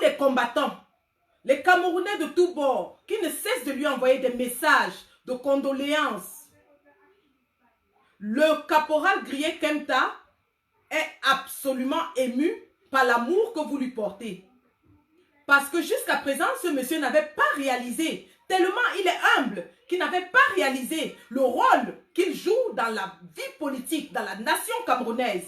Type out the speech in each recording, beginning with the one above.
les combattants, les Camerounais de tous bords, qui ne cessent de lui envoyer des messages de condoléances. Le caporal Grié Kemta est absolument ému par l'amour que vous lui portez. Parce que jusqu'à présent, ce monsieur n'avait pas réalisé, tellement il est humble, qu'il n'avait pas réalisé le rôle qu'il joue dans la vie politique, dans la nation camerounaise.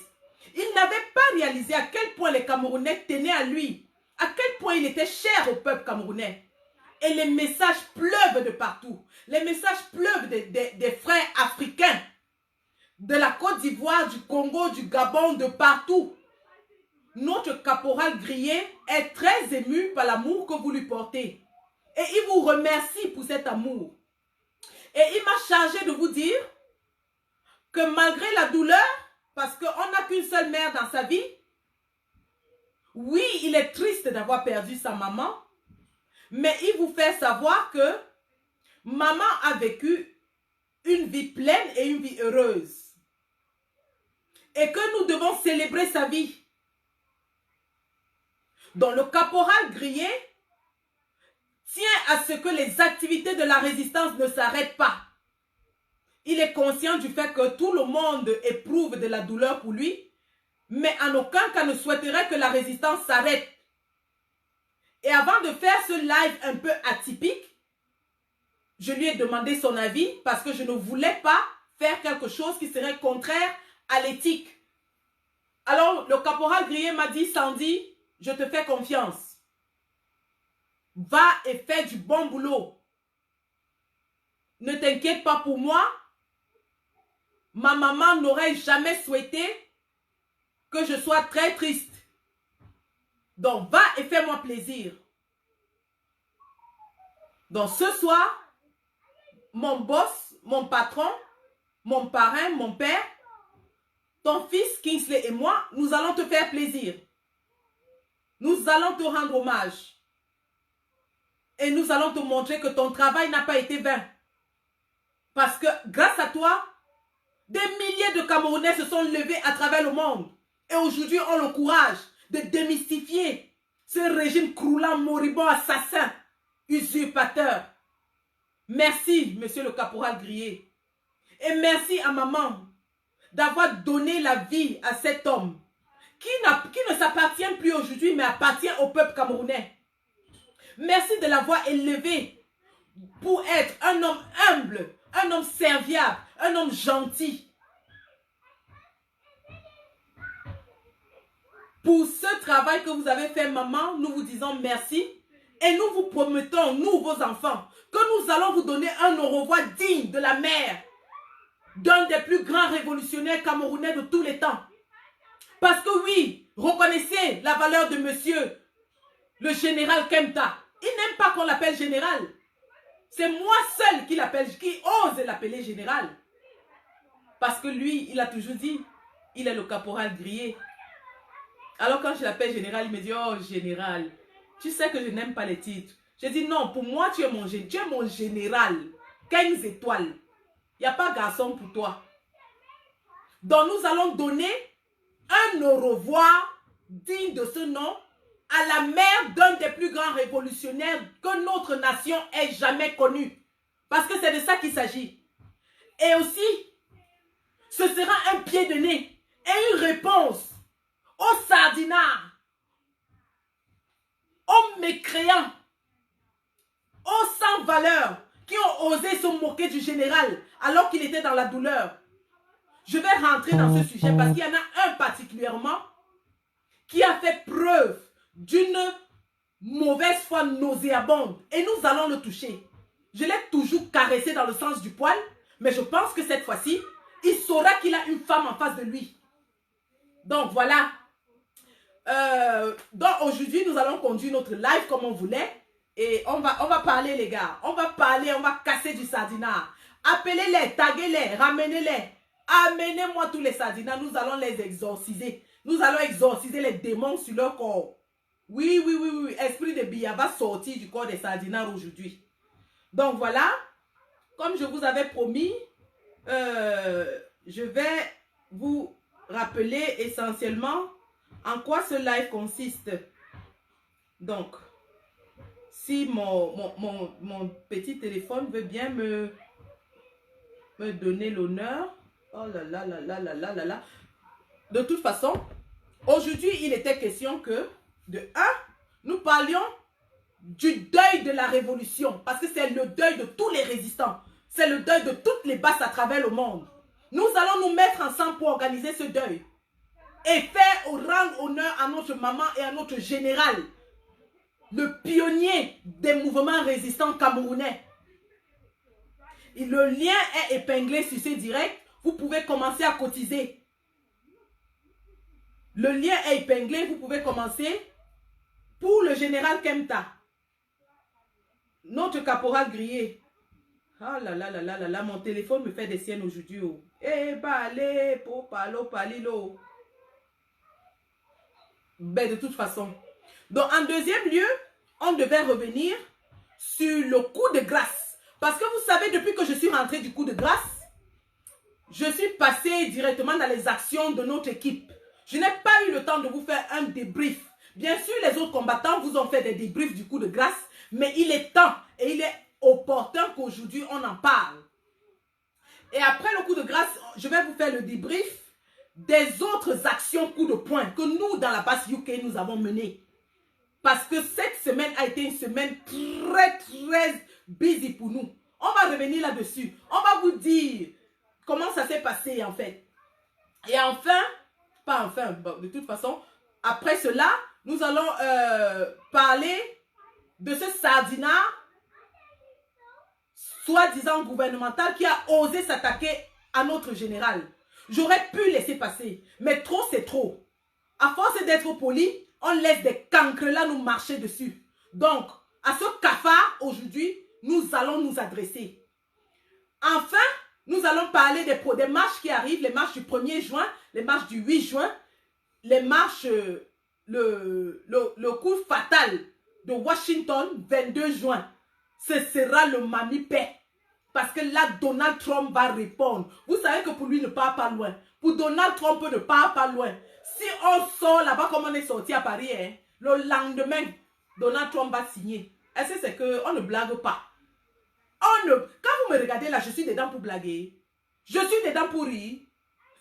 Il n'avait pas réalisé à quel point les Camerounais tenaient à lui, à quel point il était cher au peuple camerounais. Et les messages pleuvent de partout. Les messages pleuvent des frères africains, de la Côte d'Ivoire, du Congo, du Gabon, de partout. Notre caporal Grié est très ému par l'amour que vous lui portez. Et il vous remercie pour cet amour. Et il m'a chargé de vous dire que malgré la douleur, parce qu'on n'a qu'une seule mère dans sa vie, oui, il est triste d'avoir perdu sa maman, mais il vous fait savoir que maman a vécu une vie pleine et une vie heureuse. Et que nous devons célébrer sa vie. Donc le caporal Grié tient à ce que les activités de la résistance ne s'arrêtent pas. Il est conscient du fait que tout le monde éprouve de la douleur pour lui, mais en aucun cas ne souhaiterait que la résistance s'arrête. Et avant de faire ce live un peu atypique, je lui ai demandé son avis parce que je ne voulais pas faire quelque chose qui serait contraire à l'éthique. Alors le caporal Grié m'a dit, Sandy, je te fais confiance. Va et fais du bon boulot. Ne t'inquiète pas pour moi. Ma maman n'aurait jamais souhaité que je sois très triste. Donc, va et fais-moi plaisir. Donc, ce soir, mon boss, mon patron, mon parrain, mon père, ton fils Kingsley et moi, nous allons te faire plaisir. Nous allons te rendre hommage. Et nous allons te montrer que ton travail n'a pas été vain. Parce que grâce à toi, des milliers de Camerounais se sont levés à travers le monde. Et aujourd'hui ont le courage de démystifier ce régime croulant, moribond, assassin, usurpateur. Merci, monsieur le caporal Grié. Et merci à maman d'avoir donné la vie à cet homme qui ne s'appartient plus aujourd'hui, mais appartient au peuple camerounais. Merci de l'avoir élevé pour être un homme humble, un homme serviable, un homme gentil. Pour ce travail que vous avez fait, maman, nous vous disons merci. Et nous vous promettons, nous, vos enfants, que nous allons vous donner un au revoir digne de la mère d'un des plus grands révolutionnaires camerounais de tous les temps. Parce que oui, reconnaissez la valeur de monsieur le général Kemta. Il n'aime pas qu'on l'appelle général. C'est moi seul qui ose l'appeler général. Parce que lui, il a toujours dit, il est le caporal Grié. Alors quand je l'appelle général, il me dit, oh général, tu sais que je n'aime pas les titres. Je dis, non, pour moi, tu es mon général. 15 étoiles. Il n'y a pas garçon pour toi. Donc nous allons donner un au revoir digne de ce nom à la mère d'un des plus grands révolutionnaires que notre nation ait jamais connu. Parce que c'est de ça qu'il s'agit. Et aussi, ce sera un pied de nez et une réponse aux sardinards, aux mécréants, aux sans-valeur qui ont osé se moquer du général alors qu'il était dans la douleur. Je vais rentrer dans ce sujet parce qu'il y en a un particulièrement qui a fait preuve d'une mauvaise foi nauséabonde et nous allons le toucher. Je l'ai toujours caressé dans le sens du poil, mais je pense que cette fois-ci, il saura qu'il a une femme en face de lui. Donc voilà. Donc aujourd'hui, nous allons conduire notre live comme on voulait. Et on va parler les gars. On va parler, on va casser du sardinat. Appelez-les, taguez-les, ramenez-les. Amenez-moi tous les sardinats, nous allons les exorciser. Nous allons exorciser les démons sur leur corps. Oui, oui, oui, oui. Esprit de Biya va sortir du corps des sardinats aujourd'hui. Donc voilà. Comme je vous avais promis, je vais vous rappeler essentiellement en quoi ce live consiste. Donc, si mon petit téléphone veut bien me donner l'honneur. Oh là là là là là là là là. De toute façon, aujourd'hui, il était question que, de un, nous parlions du deuil de la révolution. Parce que c'est le deuil de tous les résistants. C'est le deuil de toutes les basses à travers le monde. Nous allons nous mettre ensemble pour organiser ce deuil. Et faire rendre honneur à notre maman et à notre général. Le pionnier des mouvements résistants camerounais. Et le lien est épinglé sur ce direct. Vous pouvez commencer à cotiser. Le lien est épinglé. Vous pouvez commencer pour le général Kemta. Notre caporal grillé. Ah là là là là là là. Mon téléphone me fait des siennes aujourd'hui. Oh. Eh bah allez, pour palo palilo. Ben de toute façon. Donc en deuxième lieu, on devait revenir sur le coup de grâce. Parce que vous savez, depuis que je suis rentrée du coup de grâce, je suis passée directement dans les actions de notre équipe. Je n'ai pas eu le temps de vous faire un débrief. Bien sûr, les autres combattants vous ont fait des débriefs du coup de grâce, mais il est temps et il est opportun qu'aujourd'hui on en parle. Et après le coup de grâce, je vais vous faire le débrief des autres actions coup de poing que nous, dans la base UK, nous avons menées. Parce que cette semaine a été une semaine très busy pour nous. On va revenir là-dessus. On va vous dire comment ça s'est passé en fait. Et enfin, pas enfin, bon, de toute façon, après cela, nous allons parler de ce sardinat soi-disant gouvernemental qui a osé s'attaquer à notre général. J'aurais pu laisser passer, mais trop c'est trop. À force d'être poli, on laisse des cancres là nous marcher dessus. Donc, à ce cafard, aujourd'hui, nous allons nous adresser. Enfin, nous allons parler des marches qui arrivent, les marches du 1er juin, les marches du 8 juin, les marches, le coup fatal de Washington, 22 juin. Ce sera le mamie-paix. Parce que là, Donald Trump va répondre. Vous savez que pour lui, ne part pas loin. Pour Donald Trump, ne part pas loin. Si on sort là-bas comme on est sorti à Paris, hein, le lendemain, Donald Trump va signer. Est-ce que c'est qu'on ne blague pas? Quand vous me regardez là, je suis dedans pour blaguer. Je suis dedans pour rire.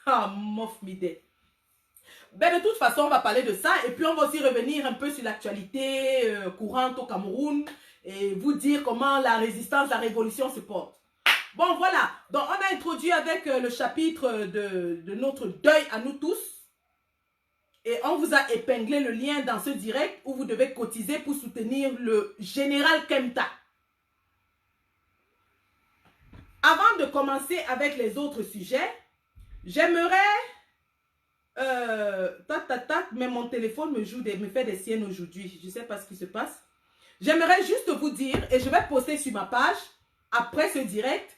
Ah, mof midé. Ben, de toute façon, on va parler de ça. Et puis, on va aussi revenir un peu sur l'actualité courante au Cameroun. Et vous dire comment la résistance, la révolution se porte. Bon, voilà. Donc, on a introduit avec le chapitre de notre deuil à nous tous. Et on vous a épinglé le lien dans ce direct où vous devez cotiser pour soutenir le général Kemta. Avant de commencer avec les autres sujets, j'aimerais... mais mon téléphone me fait des siennes aujourd'hui. Je ne sais pas ce qui se passe. J'aimerais juste vous dire, et je vais poster sur ma page, après ce direct,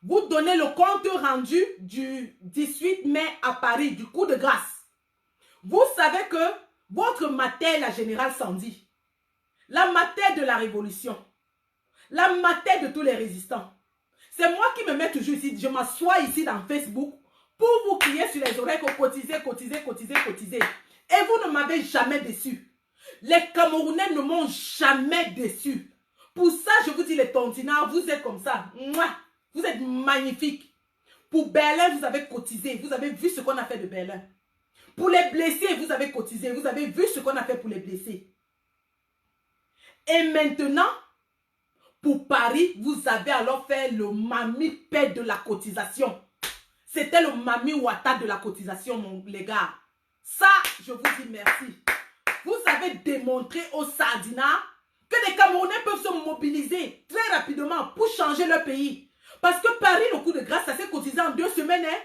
vous donner le compte rendu du 18 mai à Paris, du coup de grâce. Vous savez que votre mater, la générale Sandy, la mater de la révolution, la mater de tous les résistants, c'est moi qui me mets toujours ici, je m'assois ici dans Facebook pour vous crier sur les oreilles que cotisez, cotisez, cotisez, cotisez. Et vous ne m'avez jamais déçu. Les Camerounais ne m'ont jamais déçu. Pour ça, je vous dis les tontinards, vous êtes comme ça. Mouah, vous êtes magnifiques. Pour Berlin, vous avez cotisé. Vous avez vu ce qu'on a fait de Berlin. Pour les blessés, vous avez cotisé. Vous avez vu ce qu'on a fait pour les blessés. Et maintenant, pour Paris, vous avez alors fait le mamie-paix de la cotisation. C'était le mamie Ouattara de la cotisation, les gars. Ça, je vous dis merci. Vous avez démontré au Sardina que les Camerounais peuvent se mobiliser très rapidement pour changer leur pays. Parce que Paris, le coup de grâce, ça s'est cotisé en 2 semaines. Hein?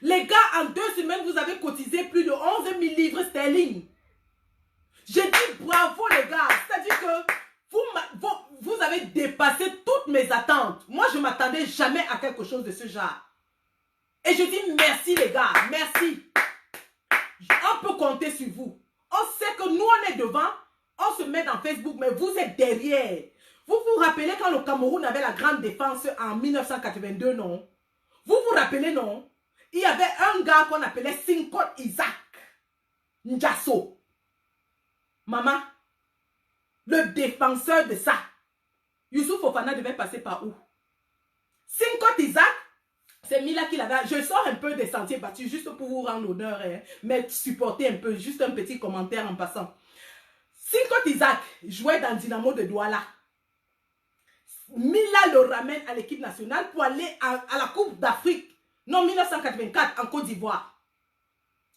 Les gars, en 2 semaines, vous avez cotisé plus de 11 000 livres sterling. J'ai dit bravo les gars. C'est-à-dire que vous avez dépassé toutes mes attentes. Moi, je ne m'attendais jamais à quelque chose de ce genre. Et je dis merci les gars, merci. On peut compter sur vous. On sait que nous, on est devant, on se met dans Facebook, mais vous êtes derrière. Vous vous rappelez quand le Cameroun avait la grande défense en 1982, non? Vous vous rappelez, non? Il y avait un gars qu'on appelait Sinkot Isaac Ndjasso. Maman, défenseur de ça. Youssouf Fofana devait passer par où? Sinkot Isaac, c'est Mila qui l'avait. Je sors un peu des sentiers battus juste pour vous rendre l'honneur, hein, mais supporter un peu, juste un petit commentaire en passant. Sinkot Isaac jouait dans Dynamo de Douala. Mila le ramène à l'équipe nationale pour aller à la Coupe d'Afrique. Non, 1984 en Côte d'Ivoire.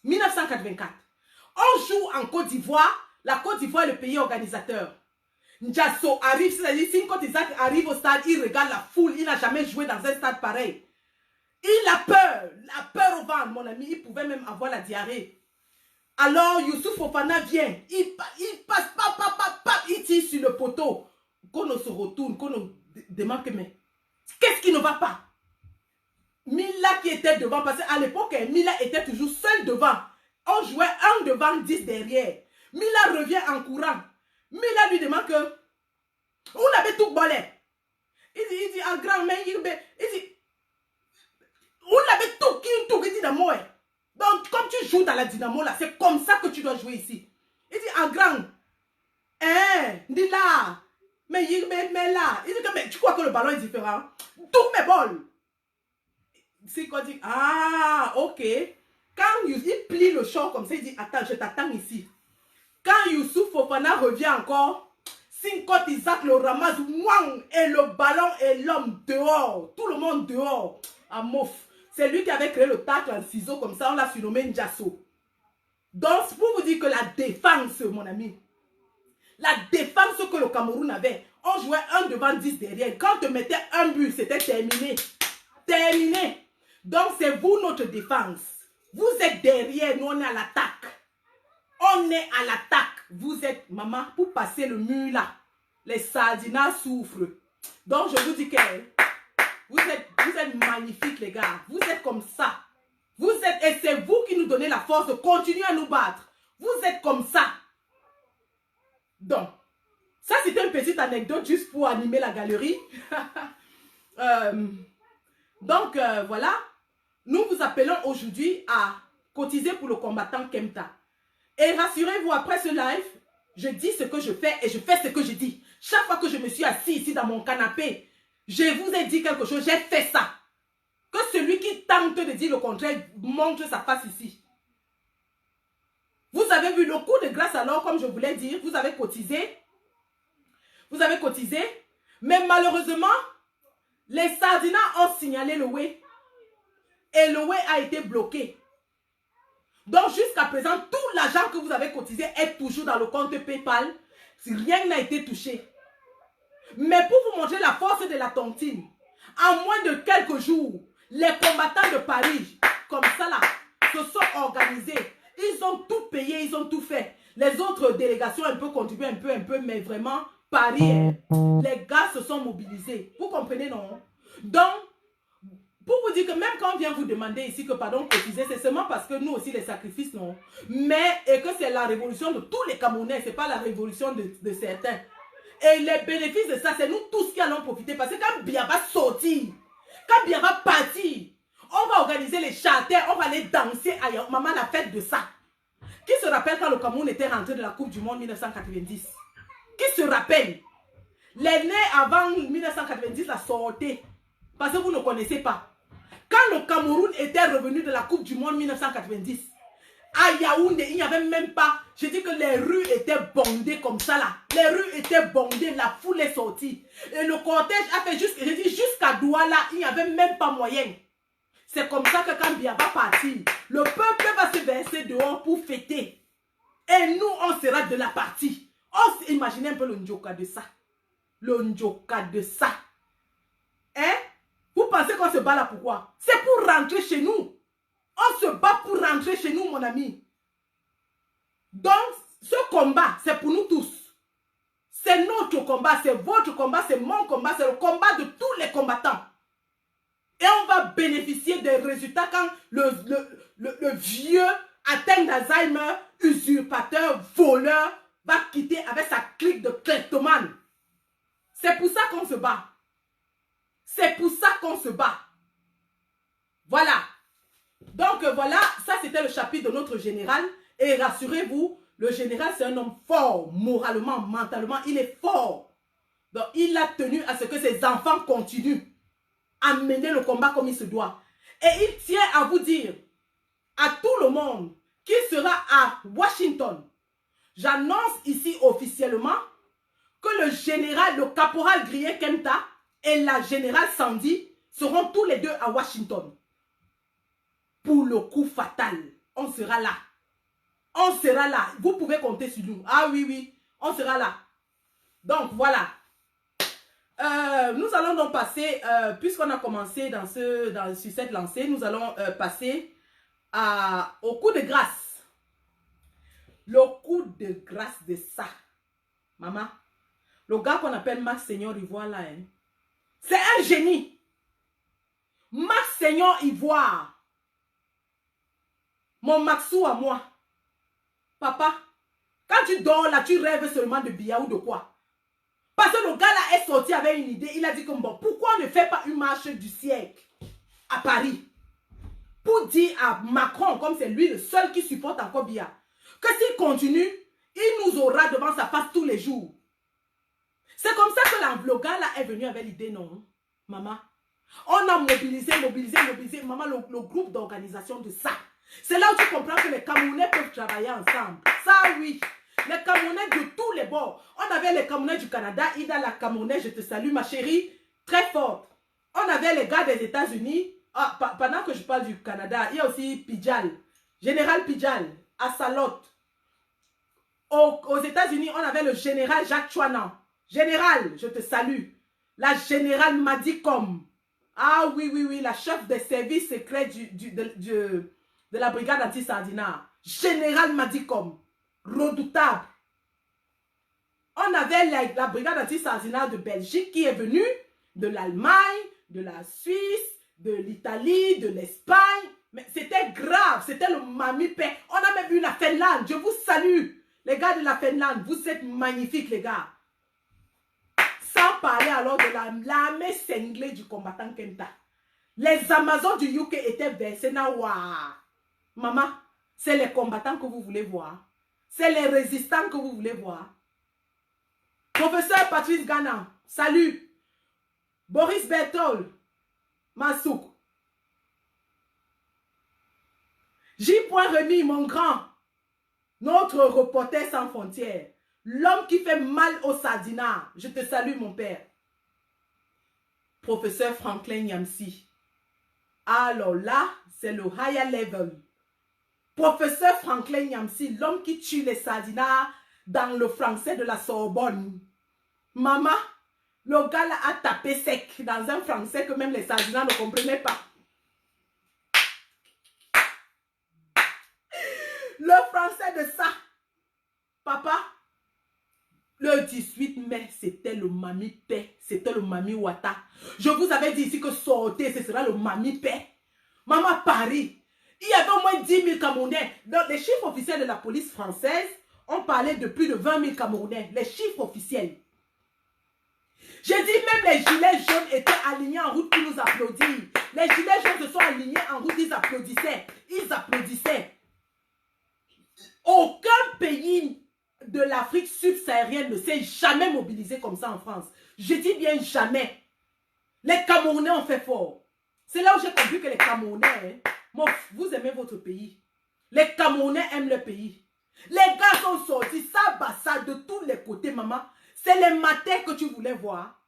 1984. On joue en Côte d'Ivoire. La Côte d'Ivoire est le pays organisateur. Ndiasso arrive, c'est-à-dire Sinkot Isaac arrive au stade, il regarde la foule, il n'a jamais joué dans un stade pareil. Il a peur au ventre, mon ami, il pouvait même avoir la diarrhée. Alors Youssouf Fofana vient, il passe, il tire sur le poteau. Qu'on se retourne, qu'on nous demande que mais qu'est-ce qui ne va pas? Mila qui était devant, parce qu'à l'époque, Mila était toujours seul devant. On jouait 1 devant, 10 derrière. Mila revient en courant. Mila lui demande que on avait tout bolé. Il dit en grand-mère, il dit on avait tout, il dit d'amour. Donc, comme tu joues dans la dynamo là, c'est comme ça que tu dois jouer ici. Il dit en grand, dis là, mais là, il dit que mais tu crois que le ballon est différent? Tous mes bols. C'est quoi dit, ah, ok. Quand il plie le champ comme ça, il dit, attends, je t'attends ici. Quand Youssouf Fofana revient encore, Sinkot Isaac le ramasse, wang, et le ballon et l'homme dehors. Tout le monde dehors. À mouf. C'est lui qui avait créé le tacle en ciseaux comme ça, on l'a surnommé Ndiasso. Donc, pour vous dire que la défense, mon ami, la défense que le Cameroun avait, on jouait 1 devant 10 derrière. Quand on te mettait un but, c'était terminé. Terminé. Donc, c'est vous notre défense. Vous êtes derrière, nous on est à l'attaque. On est à l'attaque. Vous êtes, maman, pour passer le mur là, les sardinas souffrent. Donc, je vous dis que vous êtes magnifiques, les gars. Vous êtes comme ça. Vous êtes, et c'est vous qui nous donnez la force de continuer à nous battre. Vous êtes comme ça. Donc, ça c'était une petite anecdote juste pour animer la galerie. Donc, voilà. Nous vous appelons aujourd'hui à cotiser pour le combattant Kemta. Et rassurez-vous, après ce live, je dis ce que je fais et je fais ce que je dis. Chaque fois que je me suis assis ici dans mon canapé, je vous ai dit quelque chose, j'ai fait ça. Que celui qui tente de dire le contraire montre sa face ici. Vous avez vu le coup de grâce alors, comme je voulais dire, vous avez cotisé. Vous avez cotisé. Mais malheureusement, les sardinas ont signalé le way. Et le way a été bloqué. Donc jusqu'à présent, tout l'argent que vous avez cotisé est toujours dans le compte PayPal. Rien n'a été touché. Mais pour vous montrer la force de la tontine, en moins de quelques jours, les combattants de Paris, comme ça là, se sont organisés. Ils ont tout payé, ils ont tout fait. Les autres délégations un peu contribué, un peu, mais vraiment, Paris, les gars se sont mobilisés. Vous comprenez, non? Donc, pour vous dire que même quand on vient vous demander ici que pardon cotiser, c'est seulement parce que nous aussi les sacrifices, non. Mais, et que c'est la révolution de tous les Camerounais, c'est pas la révolution de certains. Et les bénéfices de ça, c'est nous tous qui allons profiter. Parce que quand Bia va sortir, quand Bia va partir, on va organiser les charters, on va aller danser à maman la fête de ça. Qui se rappelle quand le Cameroun était rentré de la Coupe du Monde 1990? Qui se rappelle? Les nés avant 1990 la sortaient. Parce que vous ne connaissez pas. Quand le Cameroun était revenu de la Coupe du Monde 1990, à Yaoundé, il n'y avait même pas. Je dis que les rues étaient bondées comme ça là. Les rues étaient bondées, la foule est sortie. Et le cortège a fait jusqu'à Douala, il n'y avait même pas moyen. C'est comme ça que quand Bia va partir, le peuple va se verser dehors pour fêter. Et nous, on sera de la partie. On s'imagine un peu le njoka de ça. Le njoka de ça. Hein? Vous pensez qu'on se bat là pourquoi? C'est pour rentrer chez nous. On se bat pour rentrer chez nous, mon ami. Donc, ce combat, c'est pour nous tous. C'est notre combat, c'est votre combat, c'est mon combat, c'est le combat de tous les combattants. Et on va bénéficier des résultats quand le vieux atteint d'Alzheimer, usurpateur, voleur, va quitter avec sa clique de kleptomane. C'est pour ça qu'on se bat. C'est pour ça qu'on se bat. Voilà. Donc voilà, ça c'était le chapitre de notre général. Et rassurez-vous, Le général, c'est un homme fort, moralement, mentalement, il est fort. Donc, il a tenu à ce que ses enfants continuent à mener le combat comme il se doit. Et il tient à vous dire, à tout le monde, qu'il sera à Washington. J'annonce ici officiellement que le général, le caporal Grillé Kemta et la générale Sandy seront tous les deux à Washington. Pour le coup fatal, on sera là. On sera là. Vous pouvez compter sur nous. Ah oui, oui, on sera là. Donc, voilà. Nous allons donc passer, puisqu'on a commencé sur cette lancée, nous allons passer au coup de grâce. Le coup de grâce de ça. Maman, le gars qu'on appelle Max Seigneur Ivoire là, hein, c'est un génie. Max Seigneur Ivoire. Mon Maxou à moi. Papa, quand tu dors là, tu rêves seulement de billard ou de quoi? Parce que le gars là est sorti avec une idée. Il a dit comme bon, pourquoi on ne fait pas une marche du siècle à Paris? Pour dire à Macron, comme c'est lui le seul qui supporte encore Biya, que s'il continue, il nous aura devant sa face tous les jours. C'est comme ça que le gars là est venu avec l'idée, non? Maman, on a mobilisé. Maman, le groupe d'organisation de ça. C'est là où tu comprends que les Camerounais peuvent travailler ensemble. Ça, oui. Les Camerounais de tous les bords. On avait les Camerounais du Canada. Ida, la Camerounais, je te salue, ma chérie. Très forte. On avait les gars des États-Unis. Ah, pendant que je parle du Canada, il y a aussi Pidjal. Général Pidjal, à Salot. Aux États-Unis, on avait le général Jacques Chouanan. Général, je te salue. La générale Madicom. Ah oui, oui, oui, la chef des services secrets de la brigade anti-Sardina. Général Madicom. Redoutable. On avait la brigade anti-Sardina de Belgique qui est venue, de l'Allemagne, de la Suisse, de l'Italie, de l'Espagne. Mais c'était grave, c'était le mamie-paix. On a même vu la Finlande. Je vous salue, les gars de la Finlande. Vous êtes magnifiques, les gars. Sans parler alors de l'armée cinglée du combattant Kenta. Les Amazones du UK étaient versés dans Ouah. Maman, c'est les combattants que vous voulez voir. C'est les résistants que vous voulez voir. Professeur Patrice Gana, salut. Boris Bertol, Massouk. J. Remy, mon grand. Notre reporter sans frontières. L'homme qui fait mal au Sardinat. Je te salue, mon père. Professeur Franklin Yamsi. Alors là, c'est le higher level. Professeur Franklin Yamsi, l'homme qui tue les Sardinats dans le français de la Sorbonne. Maman, le gars là a tapé sec dans un français que même les Sardinats ne comprenaient pas. Le français de ça. Papa, le 18 mai, c'était le Mami Paix. C'était le Mami Ouatta. Je vous avais dit ici que sortez, ce sera le Mami Paix. Maman, Paris. Il y avait au moins 10 000 Camerounais. Dans les chiffres officiels de la police française, on parlait de plus de 20 000 Camerounais. Les chiffres officiels. J'ai dit même les gilets jaunes étaient alignés en route pour nous applaudir. Les gilets jaunes se sont alignés en route, ils applaudissaient. Ils applaudissaient. Aucun pays de l'Afrique subsaharienne ne s'est jamais mobilisé comme ça en France. Je dis bien jamais. Les Camerounais ont fait fort. C'est là où j'ai compris que les Camerounais, vous aimez votre pays. Les Camerounais aiment le pays. Les gars sont sortis, ça de tous les côtés, maman. C'est les matins que tu voulais voir.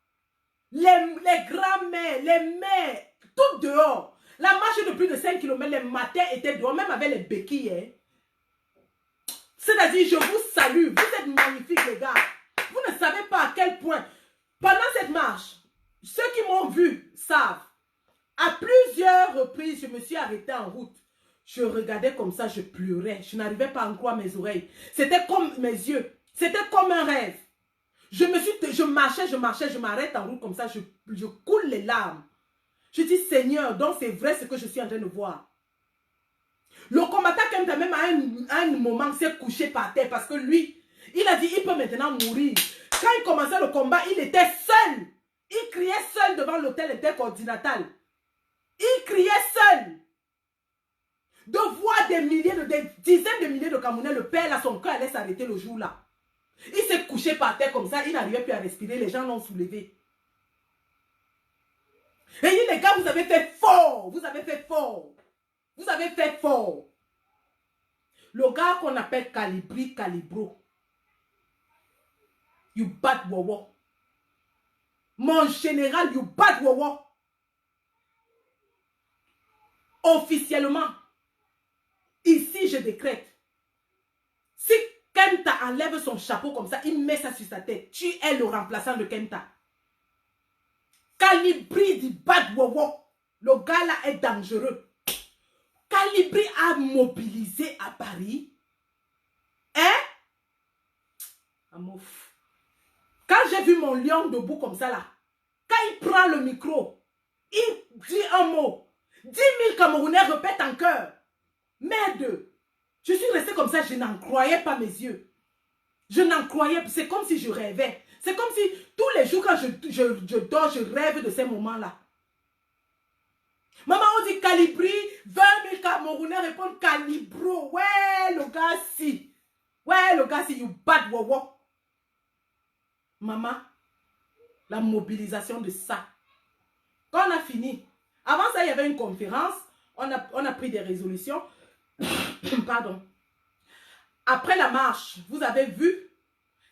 Les grands-mères, les mères, tout dehors. La marche de plus de 5 km, les matins étaient dehors, même avec les béquilles. Hein. C'est-à-dire, je vous salue. Vous êtes magnifiques, les gars. Vous ne savez pas à quel point, pendant cette marche, ceux qui m'ont vu savent. À plusieurs reprises, je me suis arrêtée en route. Je regardais comme ça, je pleurais. Je n'arrivais pas à en croire mes oreilles. C'était comme mes yeux. C'était comme un rêve. Je marchais, je m'arrête en route comme ça, je coule les larmes. Je dis, Seigneur, donc c'est vrai ce que je suis en train de voir. Le combattant, quand même à un moment, s'est couché par terre parce que lui, il a dit, il peut maintenant mourir. Quand il commençait le combat, il était seul. Il criait seul devant l'hôtel intercontinental. Il criait seul. de voir des dizaines de milliers de Camerounais, le père là, son cœur allait s'arrêter le jour là. Il s'est couché par terre comme ça, il n'arrivait plus à respirer, les gens l'ont soulevé. Et dit, les gars, vous avez fait fort, vous avez fait fort, vous avez fait fort. Le gars qu'on appelle Calibro, you bad wawa. Mon général, you bad wawa. Officiellement, ici je décrète, si Kenta enlève son chapeau comme ça, il met ça sur sa tête, tu es le remplaçant de Kenta. Calibri du bad wawa, le gars là est dangereux. Calibri a mobilisé à Paris. Hein? Amouf. Quand j'ai vu mon lion debout comme ça là, quand il prend le micro, il dit un mot. 10 000 Camerounais répètent en chœur. Merde. Je suis restée comme ça, je n'en croyais pas mes yeux. Je n'en croyais pas. C'est comme si je rêvais. C'est comme si tous les jours quand je dors, je rêve de ces moments-là. Maman, on dit Calibri, 20 000 Camerounais répondent Calibro. Ouais, le gars si. Ouais, le gars si, you bad wawa. Maman, la mobilisation de ça. Quand on a fini, avant ça, il y avait une conférence, on a pris des résolutions. Pardon. Après la marche, vous avez vu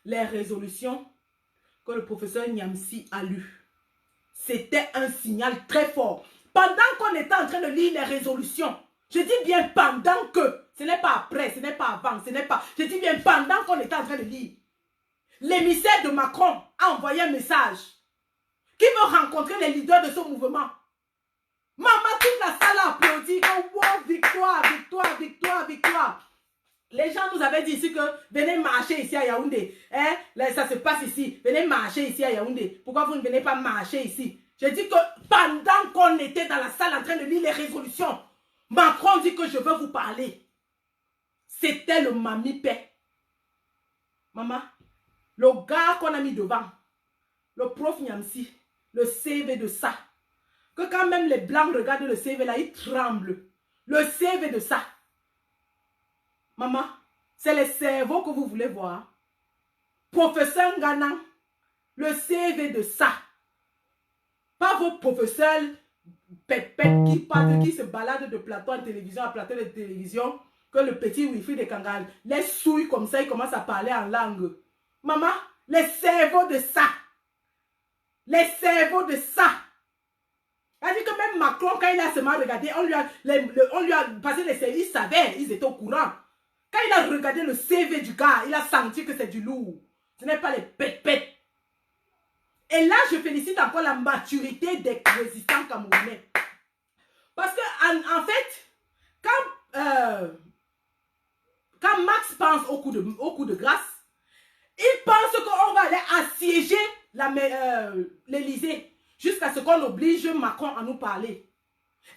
les résolutions que le professeur Niamsi a lues. C'était un signal très fort. Pendant qu'on était en train de lire les résolutions, je dis bien pendant que, ce n'est pas après, ce n'est pas avant, ce n'est pas... Je dis bien pendant qu'on était en train de lire. L'émissaire de Macron a envoyé un message qui veut rencontrer les leaders de ce mouvement. Maman, toute la salle a applaudi. Oh, wow, victoire, victoire, victoire, victoire. Les gens nous avaient dit ici que venez marcher ici à Yaoundé. Hein? Là, ça se passe ici. Venez marcher ici à Yaoundé. Pourquoi vous ne venez pas marcher ici? J'ai dit que pendant qu'on était dans la salle en train de lire les résolutions, Macron dit que je veux vous parler. C'était le mamipé. Maman, le gars qu'on a mis devant, le prof Niamsi, le CV de ça, que quand même les blancs regardent le CV là, ils tremblent. Le CV de ça. Maman, c'est le cerveau que vous voulez voir. Professeur Ngana, le CV de ça. Pas vos professeurs pépètes qui se baladent de plateau en télévision à plateau de télévision, que le petit Wifi de Kangal les souille comme ça, il commence à parler en langue. Maman, les cerveaux de ça. Les cerveaux de ça. Elle dit que même Macron, quand il a seulement regardé, on lui a passé les CV, il savait, ils étaient au courant. Quand il a regardé le CV du gars, il a senti que c'est du lourd. Ce n'est pas les pètes-pètes. Et là, je félicite encore la maturité des résistants camerounais. Parce que, en fait, quand Max pense au coup de grâce, il pense qu'on va aller assiéger l'Élysée jusqu'à ce qu'on oblige Macron à nous parler.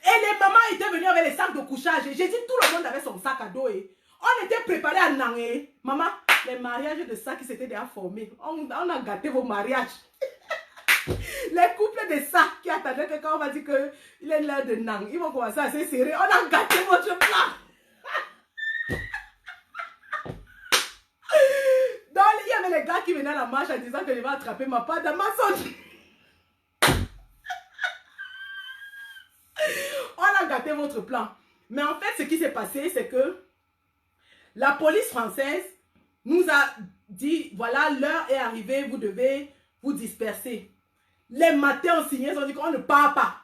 Et les mamans étaient venues avec les sacs de couchage. J'ai dit tout le monde avait son sac à dos. On était préparés à Nangé. Maman, les mariages de ça qui s'étaient déjà formés. On a gâté vos mariages. Les couples de ça qui attendaient que quand on va dire qu'il est l'heure de Nang, ils vont commencer à se serrer. On a gâté votre plan. Donc, il y avait les gars qui venaient à la marche en disant que je vais attraper ma part dans ma sonde. On a gâté votre plan. Mais en fait, ce qui s'est passé, c'est que la police française nous a dit, voilà, l'heure est arrivée, vous devez vous disperser. Les matins ont signé, ils ont dit qu'on ne part pas.